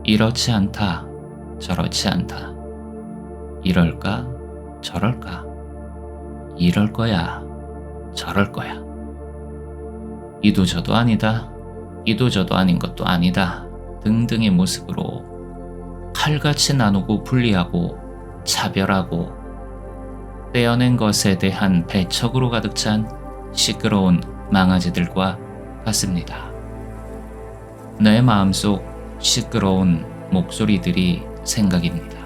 이렇지 않다 저렇지 않다, 이럴까 저럴까, 이럴 거야 저럴 거야, 이도저도 아니다, 이도저도 아닌 것도 아니다 등등의 모습으로 칼같이 나누고 분리하고 차별하고 떼어낸 것에 대한 배척으로 가득 찬 시끄러운 망아지들과 같습니다. 내 마음속 시끄러운 목소리들이 생각입니다.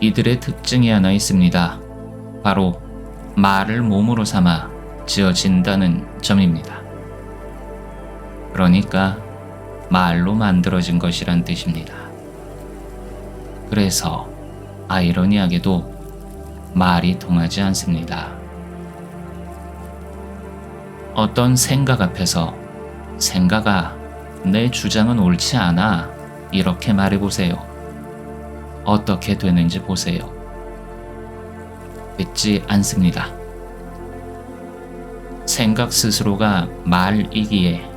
이들의 특징이 하나 있습니다. 바로 말을 몸으로 삼아 지어진다는 점입니다. 그러니까 말로 만들어진 것이란 뜻입니다. 그래서 아이러니하게도 말이 통하지 않습니다. 어떤 생각 앞에서 생각아, 내 주장은 옳지 않아 이렇게 말해보세요. 어떻게 되는지 보세요. 듣지 않습니다. 생각 스스로가 말이기에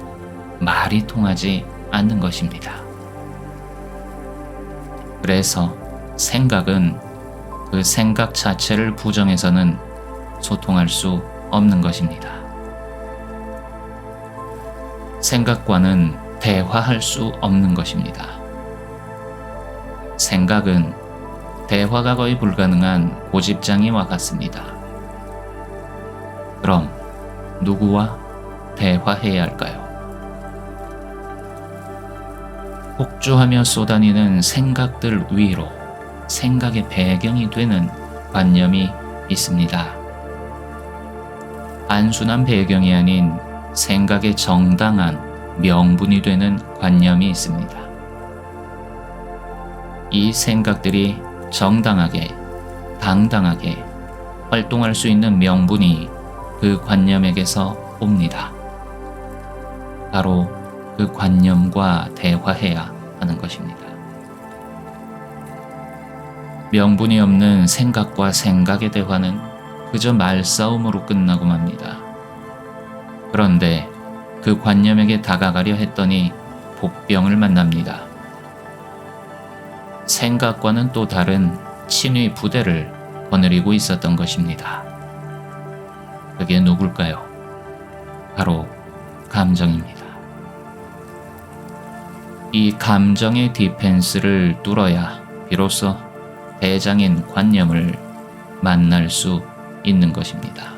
말이 통하지 않는 것입니다. 그래서 생각은 그 생각 자체를 부정해서는 소통할 수 없는 것입니다. 생각과는 대화할 수 없는 것입니다. 생각은 대화가 거의 불가능한 고집장이와 같습니다. 그럼 누구와 대화해야 할까요? 폭주하며 쏟아니는 생각들 위로 생각의 배경이 되는 관념이 있습니다. 단순한 배경이 아닌 생각의 정당한 명분이 되는 관념이 있습니다. 이 생각들이 정당하게, 당당하게 활동할 수 있는 명분이 그 관념에게서 옵니다. 바로 그 관념과 대화해야 하는 것입니다. 명분이 없는 생각과 생각의 대화는 그저 말싸움으로 끝나고 맙니다. 그런데 그 관념에게 다가가려 했더니 복병을 만납니다. 생각과는 또 다른 친위 부대를 거느리고 있었던 것입니다. 그게 누굴까요? 바로 감정입니다. 이 감정의 디펜스를 뚫어야 비로소 대장인 관념을 만날 수 있는 것입니다.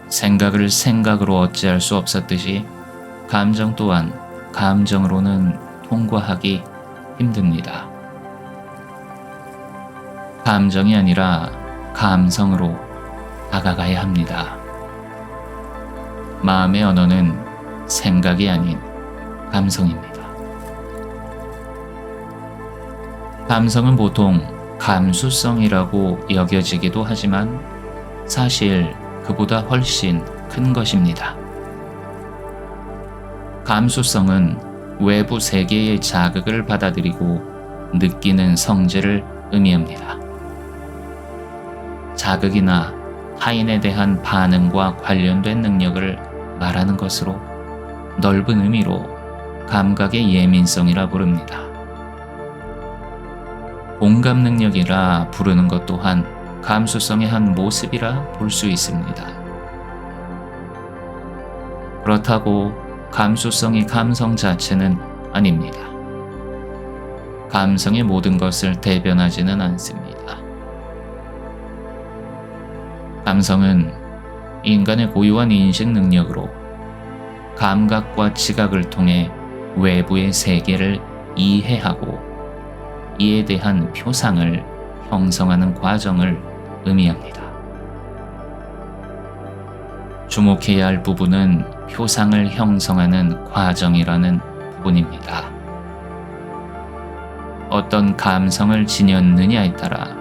생각을 생각으로 어찌할 수 없었듯이 감정 또한 감정으로는 통과하기 힘듭니다. 감정이 아니라 감성으로 다가가야 합니다. 마음의 언어는 생각이 아닌 감성입니다. 감성은 보통 감수성이라고 여겨지기도 하지만 사실 그보다 훨씬 큰 것입니다. 감수성은 외부 세계의 자극을 받아들이고 느끼는 성질을 의미합니다. 자극이나 타인에 대한 반응과 관련된 능력을 말하는 것으로 넓은 의미로 감각의 예민성이라 부릅니다. 공감 능력이라 부르는 것 또한 감수성의 한 모습이라 볼 수 있습니다. 그렇다고 감수성이 감성 자체는 아닙니다. 감성의 모든 것을 대변하지는 않습니다. 감성은 인간의 고유한 인식 능력으로 감각과 지각을 통해 외부의 세계를 이해하고 이에 대한 표상을 형성하는 과정을 의미합니다. 주목해야 할 부분은 표상을 형성하는 과정이라는 부분입니다. 어떤 감성을 지녔느냐에 따라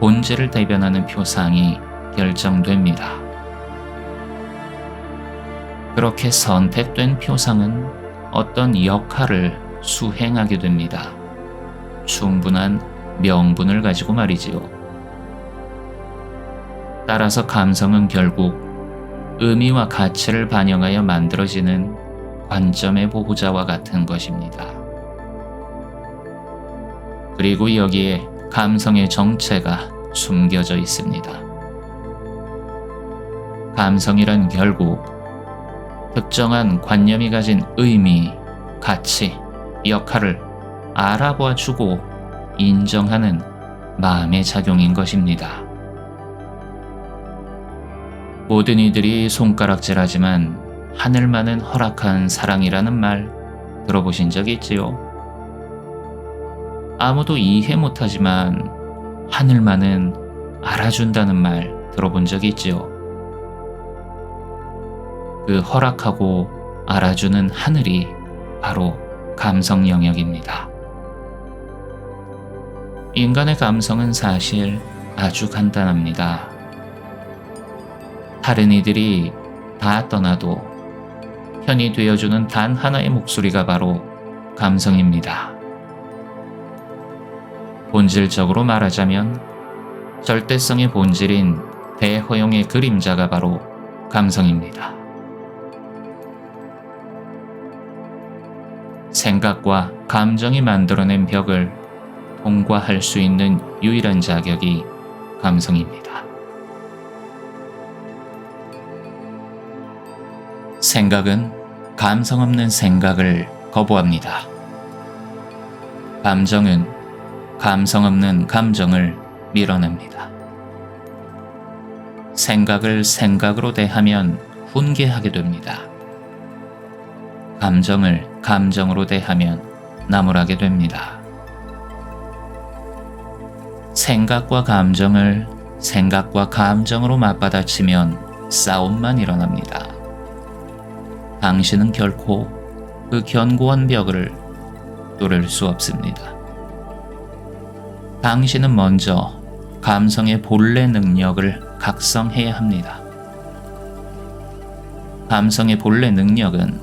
본질을 대변하는 표상이 결정됩니다. 그렇게 선택된 표상은 어떤 역할을 수행하게 됩니다. 충분한 명분을 가지고 말이지요. 따라서 감성은 결국 의미와 가치를 반영하여 만들어지는 관점의 보호자와 같은 것입니다. 그리고 여기에 감성의 정체가 숨겨져 있습니다. 감성이란 결국 특정한 관념이 가진 의미, 가치, 역할을 알아봐 주고 인정하는 마음의 작용인 것입니다. 모든 이들이 손가락질하지만 하늘만은 허락한 사랑이라는 말 들어보신 적 있지요? 아무도 이해 못하지만 하늘만은 알아준다는 말 들어본 적 있지요? 그 허락하고 알아주는 하늘이 바로 감성 영역입니다. 인간의 감성은 사실 아주 간단합니다. 다른 이들이 다 떠나도 편이 되어주는 단 하나의 목소리가 바로 감성입니다. 본질적으로 말하자면 절대성의 본질인 대허용의 그림자가 바로 감성입니다. 생각과 감정이 만들어낸 벽을 통과할 수 있는 유일한 자격이 감성입니다. 생각은 감성 없는 생각을 거부합니다. 감정은 감성 없는 감정을 밀어냅니다. 생각을 생각으로 대하면 훈계하게 됩니다. 감정을 감정으로 대하면 나무라게 됩니다. 생각과 감정을 생각과 감정으로 맞받아치면 싸움만 일어납니다. 당신은 결코 그 견고한 벽을 뚫을 수 없습니다. 당신은 먼저 감성의 본래 능력을 각성해야 합니다. 감성의 본래 능력은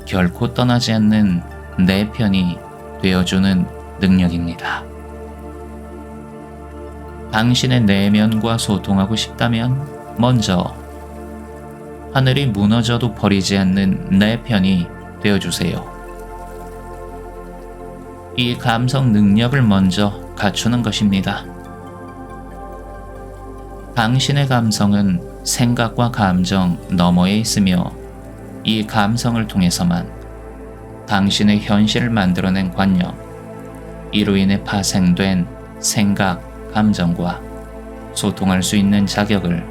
결코 떠나지 않는 내 편이 되어주는 능력입니다. 당신의 내면과 소통하고 싶다면 먼저 하늘이 무너져도 버리지 않는 내 편이 되어주세요. 이 감성 능력을 먼저 갖추는 것입니다. 당신의 감성은 생각과 감정 너머에 있으며 이 감성을 통해서만 당신의 현실을 만들어낸 관념, 이로 인해 파생된 생각, 감정과 소통할 수 있는 자격을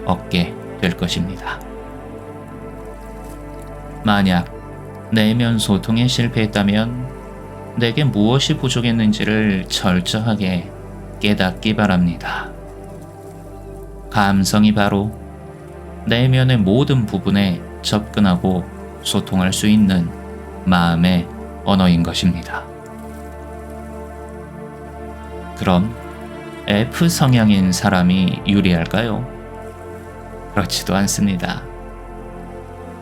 얻게 될 것입니다. 만약 내면 소통에 실패했다면 내게 무엇이 부족했는지를 철저하게 깨닫기 바랍니다. 감성이 바로 내면의 모든 부분에 접근하고 소통할 수 있는 마음의 언어인 것입니다. 그럼 F 성향인 사람이 유리할까요? 그렇지도 않습니다.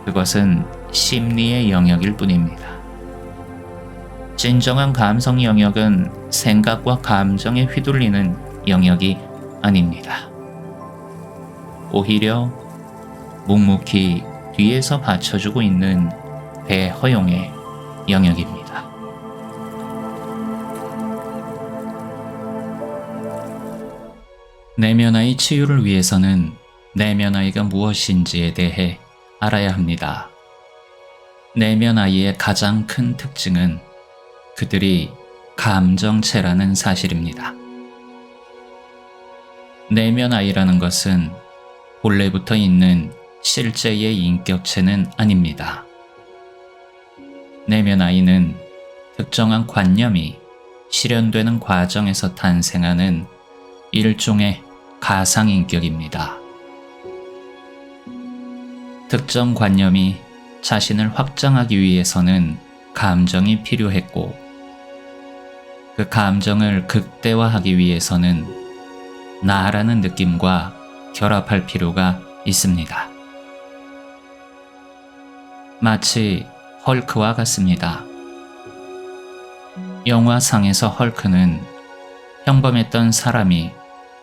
그것은 심리의 영역일 뿐입니다. 진정한 감성 영역은 생각과 감정에 휘둘리는 영역이 아닙니다. 오히려 묵묵히 뒤에서 받쳐주고 있는 대허용의 영역입니다. 내면아이 치유를 위해서는 내면아이가 무엇인지에 대해 알아야 합니다. 내면아이의 가장 큰 특징은 그들이 감정체라는 사실입니다. 내면아이라는 것은 본래부터 있는 실제의 인격체는 아닙니다. 내면 아이는 특정한 관념이 실현되는 과정에서 탄생하는 일종의 가상인격입니다. 특정 관념이 자신을 확장하기 위해서는 감정이 필요했고, 그 감정을 극대화하기 위해서는 나라는 느낌과 결합할 필요가 있습니다. 마치 헐크와 같습니다. 영화상에서 헐크는 평범했던 사람이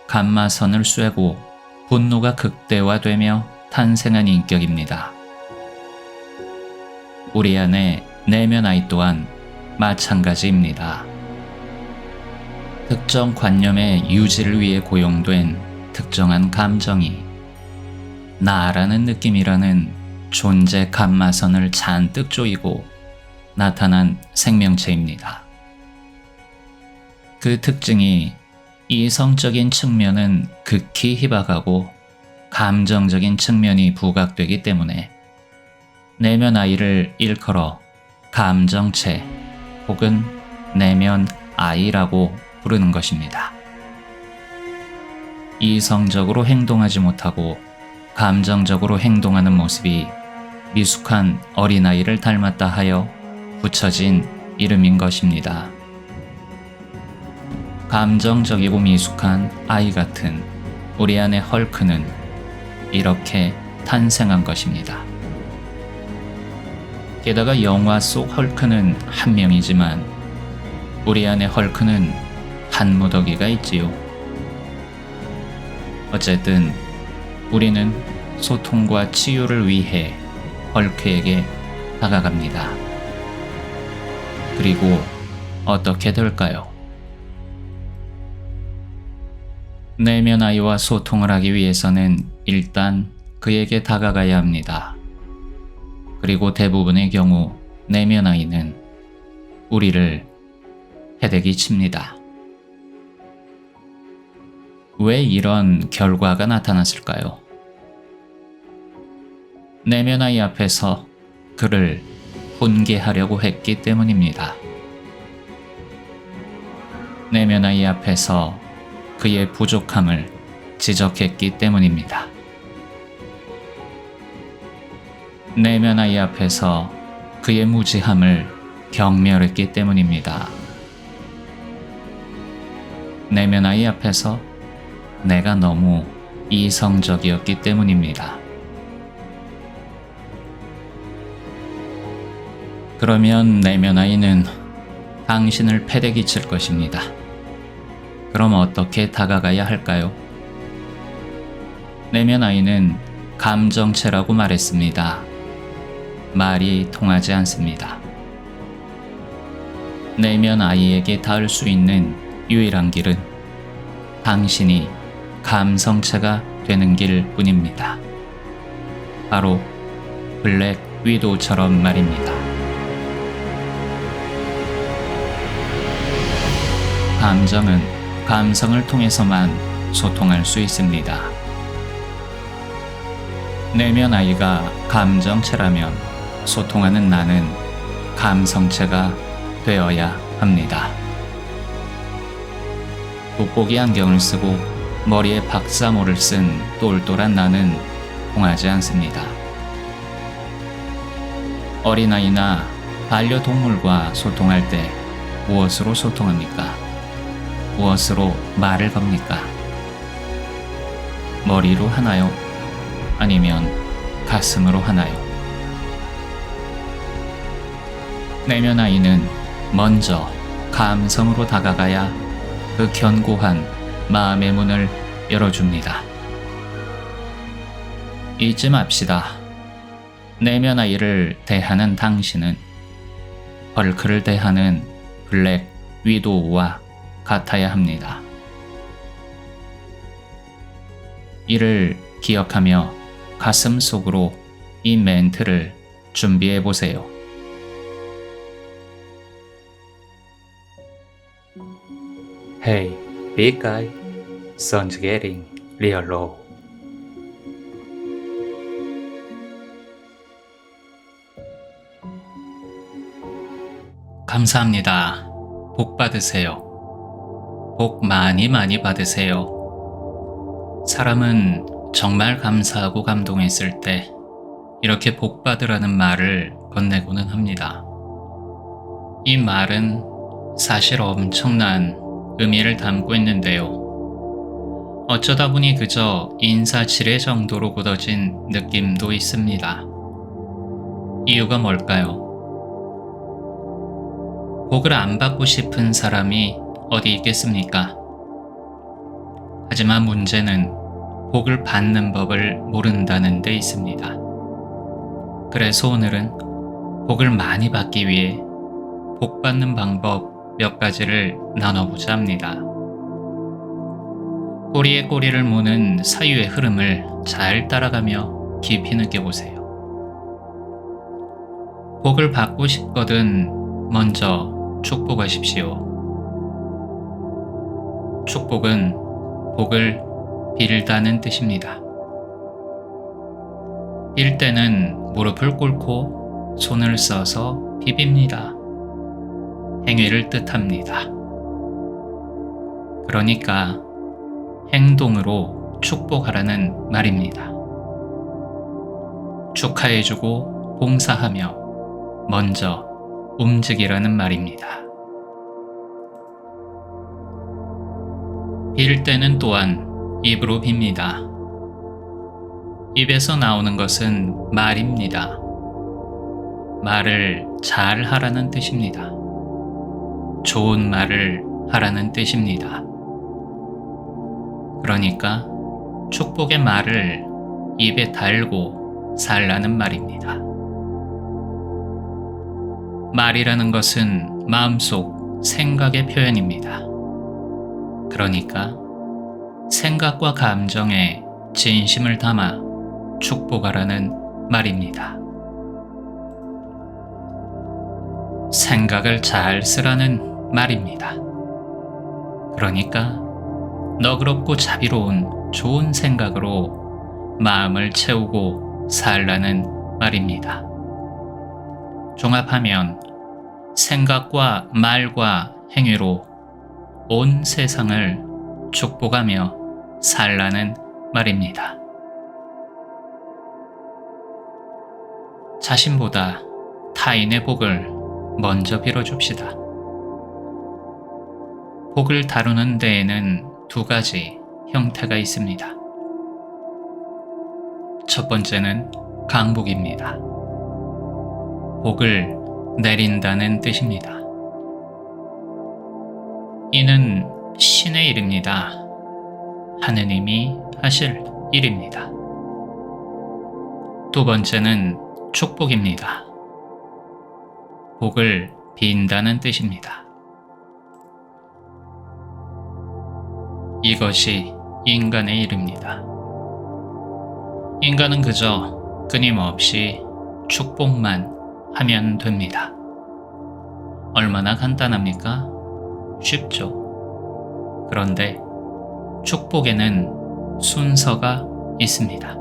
감마선을 쐬고 분노가 극대화되며 탄생한 인격입니다. 우리 안의 내면 아이 또한 마찬가지입니다. 특정 관념의 유지를 위해 고용된 특정한 감정이 나라는 느낌이라는 존재 감마선을 잔뜩 조이고 나타난 생명체입니다. 그 특징이 이성적인 측면은 극히 희박하고 감정적인 측면이 부각되기 때문에 내면 아이를 일컬어 감정체 혹은 내면 아이라고 부르는 것입니다. 이성적으로 행동하지 못하고 감정적으로 행동하는 모습이 미숙한 어린아이를 닮았다 하여 붙여진 이름인 것입니다. 감정적이고 미숙한 아이 같은 우리 안의 헐크는 이렇게 탄생한 것입니다. 게다가 영화 속 헐크는 한 명이지만 우리 안의 헐크는 한 무더기가 있지요. 어쨌든 우리는 소통과 치유를 위해 헐크에게 다가갑니다. 그리고 어떻게 될까요? 내면 아이와 소통을 하기 위해서는 일단 그에게 다가가야 합니다. 그리고 대부분의 경우 내면 아이는 우리를 패대기 칩니다. 왜 이런 결과가 나타났을까요? 내면 아이 앞에서 그를 훈계하려고 했기 때문입니다. 내면 아이 앞에서 그의 부족함을 지적했기 때문입니다. 내면 아이 앞에서 그의 무지함을 경멸했기 때문입니다. 내면 아이 앞에서 내가 너무 이성적이었기 때문입니다. 그러면 내면 아이는 당신을 패대기 칠 것입니다. 그럼 어떻게 다가가야 할까요? 내면 아이는 감정체라고 말했습니다. 말이 통하지 않습니다. 내면 아이에게 닿을 수 있는 유일한 길은 당신이 감성체가 되는 길 뿐입니다. 바로 블랙 위도우처럼 말입니다. 감정은 감성을 통해서만 소통할 수 있습니다. 내면 아이가 감정체라면 소통하는 나는 감성체가 되어야 합니다. 돋보기 안경을 쓰고 머리에 박사모를 쓴 똘똘한 나는 통하지 않습니다. 어린아이나 반려동물과 소통할 때 무엇으로 소통합니까? 무엇으로 말을 겁니까? 머리로 하나요? 아니면 가슴으로 하나요? 내면 아이는 먼저 감성으로 다가가야 그 견고한 마음의 문을 열어줍니다. 잊지 맙시다. 내면 아이를 대하는 당신은 헐크를 대하는 블랙 위도우와 같아야 합니다. 이를 기억하며 가슴 속으로 이 멘트를 준비해 보세요. Hey, big guy, sun's getting real low. 감사합니다. 복 받으세요. 복 많이 많이 받으세요. 사람은 정말 감사하고 감동했을 때 이렇게 복 받으라는 말을 건네고는 합니다. 이 말은 사실 엄청난 의미를 담고 있는데요. 어쩌다 보니 그저 인사치레 정도로 굳어진 느낌도 있습니다. 이유가 뭘까요? 복을 안 받고 싶은 사람이 어디 있겠습니까? 하지만 문제는 복을 받는 법을 모른다는 데 있습니다. 그래서 오늘은 복을 많이 받기 위해 복 받는 방법 몇 가지를 나눠보자 합니다. 꼬리에 꼬리를 무는 사유의 흐름을 잘 따라가며 깊이 느껴보세요. 복을 받고 싶거든 먼저 축복하십시오. 축복은 복을 빌다는 뜻입니다. 빌 때는 무릎을 꿇고 손을 써서 비빕니다. 행위를 뜻합니다. 그러니까 행동으로 축복하라는 말입니다. 축하해주고 봉사하며 먼저 움직이라는 말입니다. 빌 때는 또한 입으로 빕니다. 입에서 나오는 것은 말입니다. 말을 잘 하라는 뜻입니다. 좋은 말을 하라는 뜻입니다. 그러니까 축복의 말을 입에 달고 살라는 말입니다. 말이라는 것은 마음속 생각의 표현입니다. 그러니까 생각과 감정에 진심을 담아 축복하라는 말입니다. 생각을 잘 쓰라는 말입니다. 그러니까 너그럽고 자비로운 좋은 생각으로 마음을 채우고 살라는 말입니다. 종합하면 생각과 말과 행위로 온 세상을 축복하며 살라는 말입니다. 자신보다 타인의 복을 먼저 빌어줍시다. 복을 다루는 데에는 두 가지 형태가 있습니다. 첫 번째는 강복입니다. 복을 내린다는 뜻입니다. 이는 신의 일입니다. 하느님이 하실 일입니다. 두 번째는 축복입니다. 복을 빈다는 뜻입니다. 이것이 인간의 일입니다. 인간은 그저 끊임없이 축복만 하면 됩니다. 얼마나 간단합니까? 쉽죠. 그런데 축복에는 순서가 있습니다.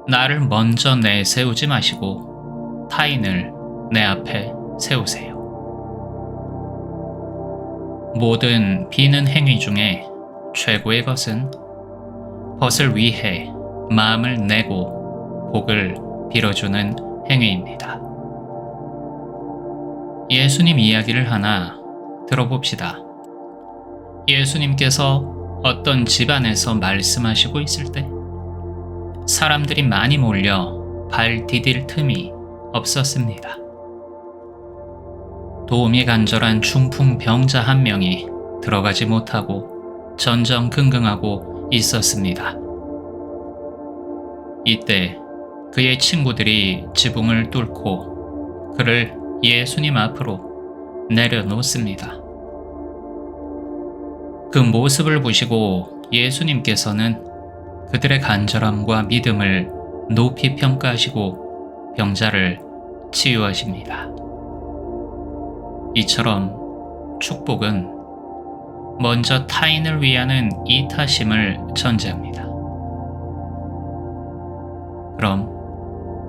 나를 먼저 내세우지 마시고 타인을 내 앞에 세우세요. 모든 비는 행위 중에 최고의 것은 벗을 위해 마음을 내고 복을 빌어주는 행위입니다. 예수님 이야기를 하나 들어봅시다. 예수님께서 어떤 집안에서 말씀하시고 있을 때 사람들이 많이 몰려 발 디딜 틈이 없었습니다. 도움이 간절한 중풍 병자 한 명이 들어가지 못하고 전전긍긍하고 있었습니다. 이때 그의 친구들이 지붕을 뚫고 그를 예수님 앞으로 내려놓습니다. 그 모습을 보시고 예수님께서는 그들의 간절함과 믿음을 높이 평가하시고 병자를 치유하십니다. 이처럼 축복은 먼저 타인을 위하는 이타심을 전제합니다. 그럼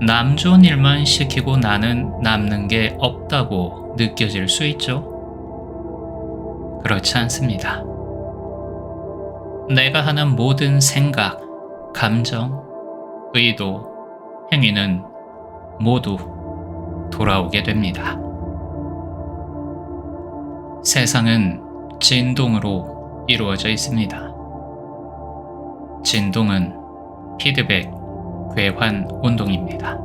남 좋은 일만 시키고 나는 남는 게 없다고 느껴질 수 있죠. 그렇지 않습니다. 내가 하는 모든 생각, 감정, 의도, 행위는 모두 돌아오게 됩니다. 세상은 진동으로 이루어져 있습니다. 진동은 피드백, 괴환 운동입니다.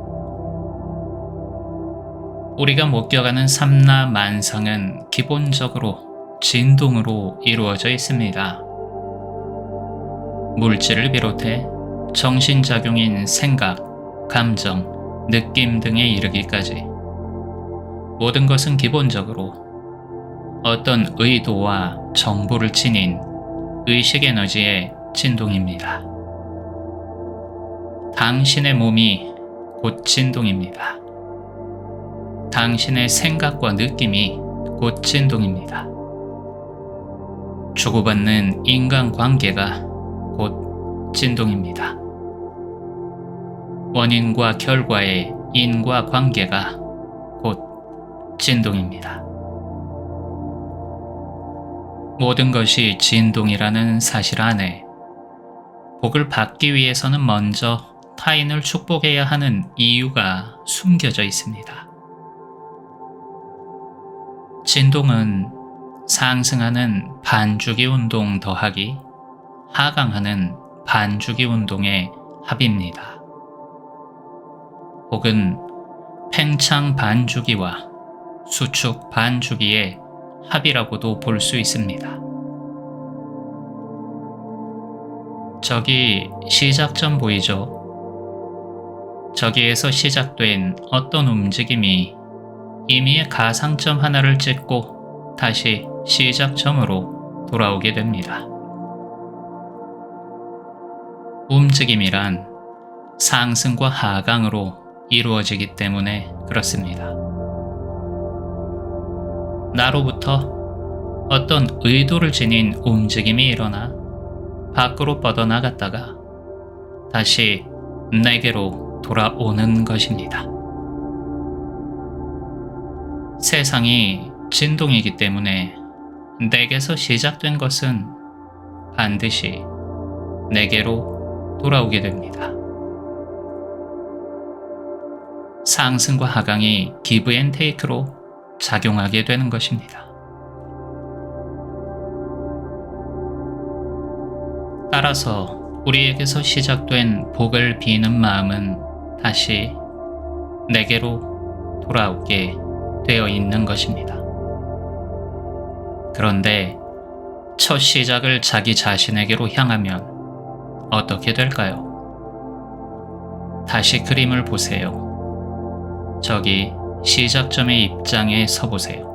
우리가 목격하는 삼라만상은 기본적으로 진동으로 이루어져 있습니다. 물질을 비롯해 정신작용인 생각, 감정, 느낌 등에 이르기까지 모든 것은 기본적으로 어떤 의도와 정보를 지닌 의식 에너지의 진동입니다. 당신의 몸이 곧 진동입니다. 당신의 생각과 느낌이 곧 진동입니다. 주고받는 인간관계가 곧 진동입니다. 원인과 결과의 인과관계가 곧 진동입니다. 모든 것이 진동이라는 사실 안에 복을 받기 위해서는 먼저 타인을 축복해야 하는 이유가 숨겨져 있습니다. 진동은 상승하는 반주기 운동 더하기 하강하는 반주기 운동의 합입니다. 혹은 팽창 반주기와 수축 반주기의 합이라고도 볼 수 있습니다. 저기 시작점 보이죠? 저기에서 시작된 어떤 움직임이 임의의 가상점 하나를 찍고 다시 시작점으로 돌아오게 됩니다. 움직임이란 상승과 하강으로 이루어지기 때문에 그렇습니다. 나로부터 어떤 의도를 지닌 움직임이 일어나 밖으로 뻗어나갔다가 다시 내게로 돌아오는 것입니다. 세상이 진동이기 때문에 내게서 시작된 것은 반드시 내게로 돌아오게 됩니다. 상승과 하강이 기브 앤 테이크로 작용하게 되는 것입니다. 따라서 우리에게서 시작된 복을 비는 마음은 다시 내게로 돌아오게 되어 있는 것입니다. 그런데 첫 시작을 자기 자신에게로 향하면 어떻게 될까요? 다시 그림을 보세요. 저기 시작점의 입장에 서보세요.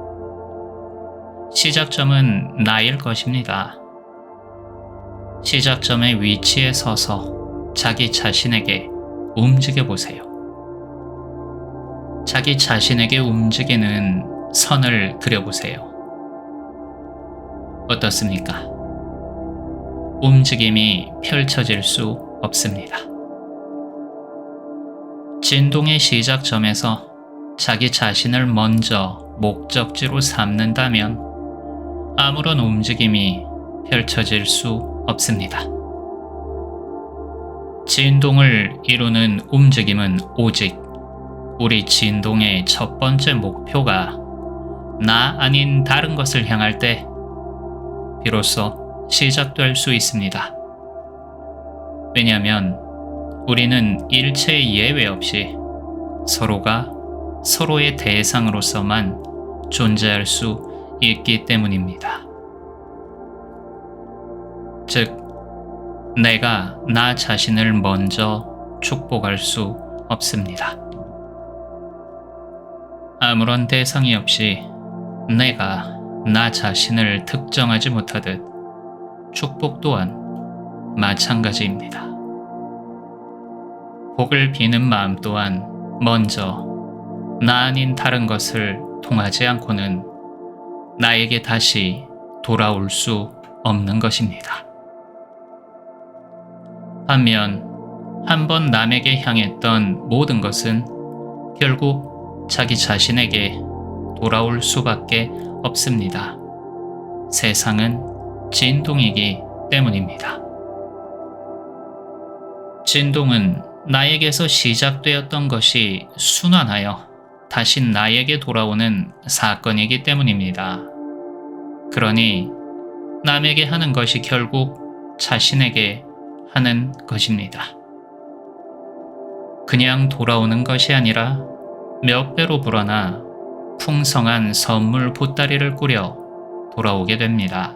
시작점은 나일 것입니다. 시작점의 위치에 서서 자기 자신에게 움직여 보세요. 자기 자신에게 움직이는 선을 그려보세요. 어떻습니까? 움직임이 펼쳐질 수 없습니다. 진동의 시작점에서 자기 자신을 먼저 목적지로 삼는다면 아무런 움직임이 펼쳐질 수 없습니다. 진동을 이루는 움직임은 오직 우리 진동의 첫 번째 목표가 나 아닌 다른 것을 향할 때 비로소 시작될 수 있습니다. 왜냐하면 우리는 일체 예외 없이 서로가 서로의 대상으로서만 존재할 수 있기 때문입니다. 즉, 내가 나 자신을 먼저 축복할 수 없습니다. 아무런 대상이 없이 내가 나 자신을 특정하지 못하듯 축복 또한 마찬가지입니다. 복을 비는 마음 또한 먼저 나 아닌 다른 것을 통하지 않고는 나에게 다시 돌아올 수 없는 것입니다. 반면 한번 남에게 향했던 모든 것은 결국 자기 자신에게 돌아올 수밖에 없습니다. 세상은 진동이기 때문입니다. 진동은 나에게서 시작되었던 것이 순환하여 다시 나에게 돌아오는 사건이기 때문입니다. 그러니 남에게 하는 것이 결국 자신에게 하는 것입니다. 그냥 돌아오는 것이 아니라 몇 배로 불어나 풍성한 선물 보따리를 꾸려 돌아오게 됩니다.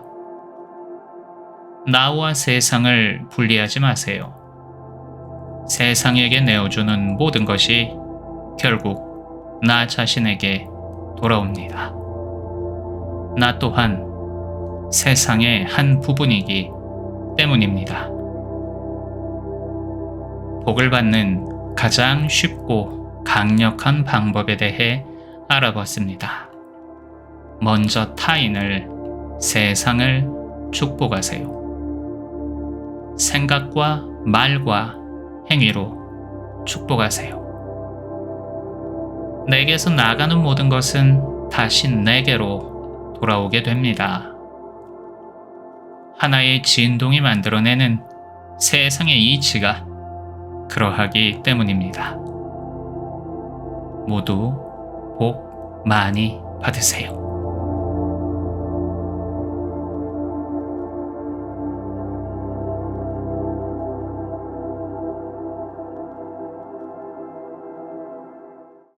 나와 세상을 분리하지 마세요. 세상에게 내어주는 모든 것이 결국 나 자신에게 돌아옵니다. 나 또한 세상의 한 부분이기 때문입니다. 복을 받는 가장 쉽고 강력한 방법에 대해 알아봤습니다. 먼저 타인을, 세상을 축복하세요. 생각과 말과 행위로 축복하세요. 내게서 나가는 모든 것은 다시 내게로 돌아오게 됩니다. 하나의 진동이 만들어내는 세상의 이치가 그러하기 때문입니다. 모두 복 많이 받으세요.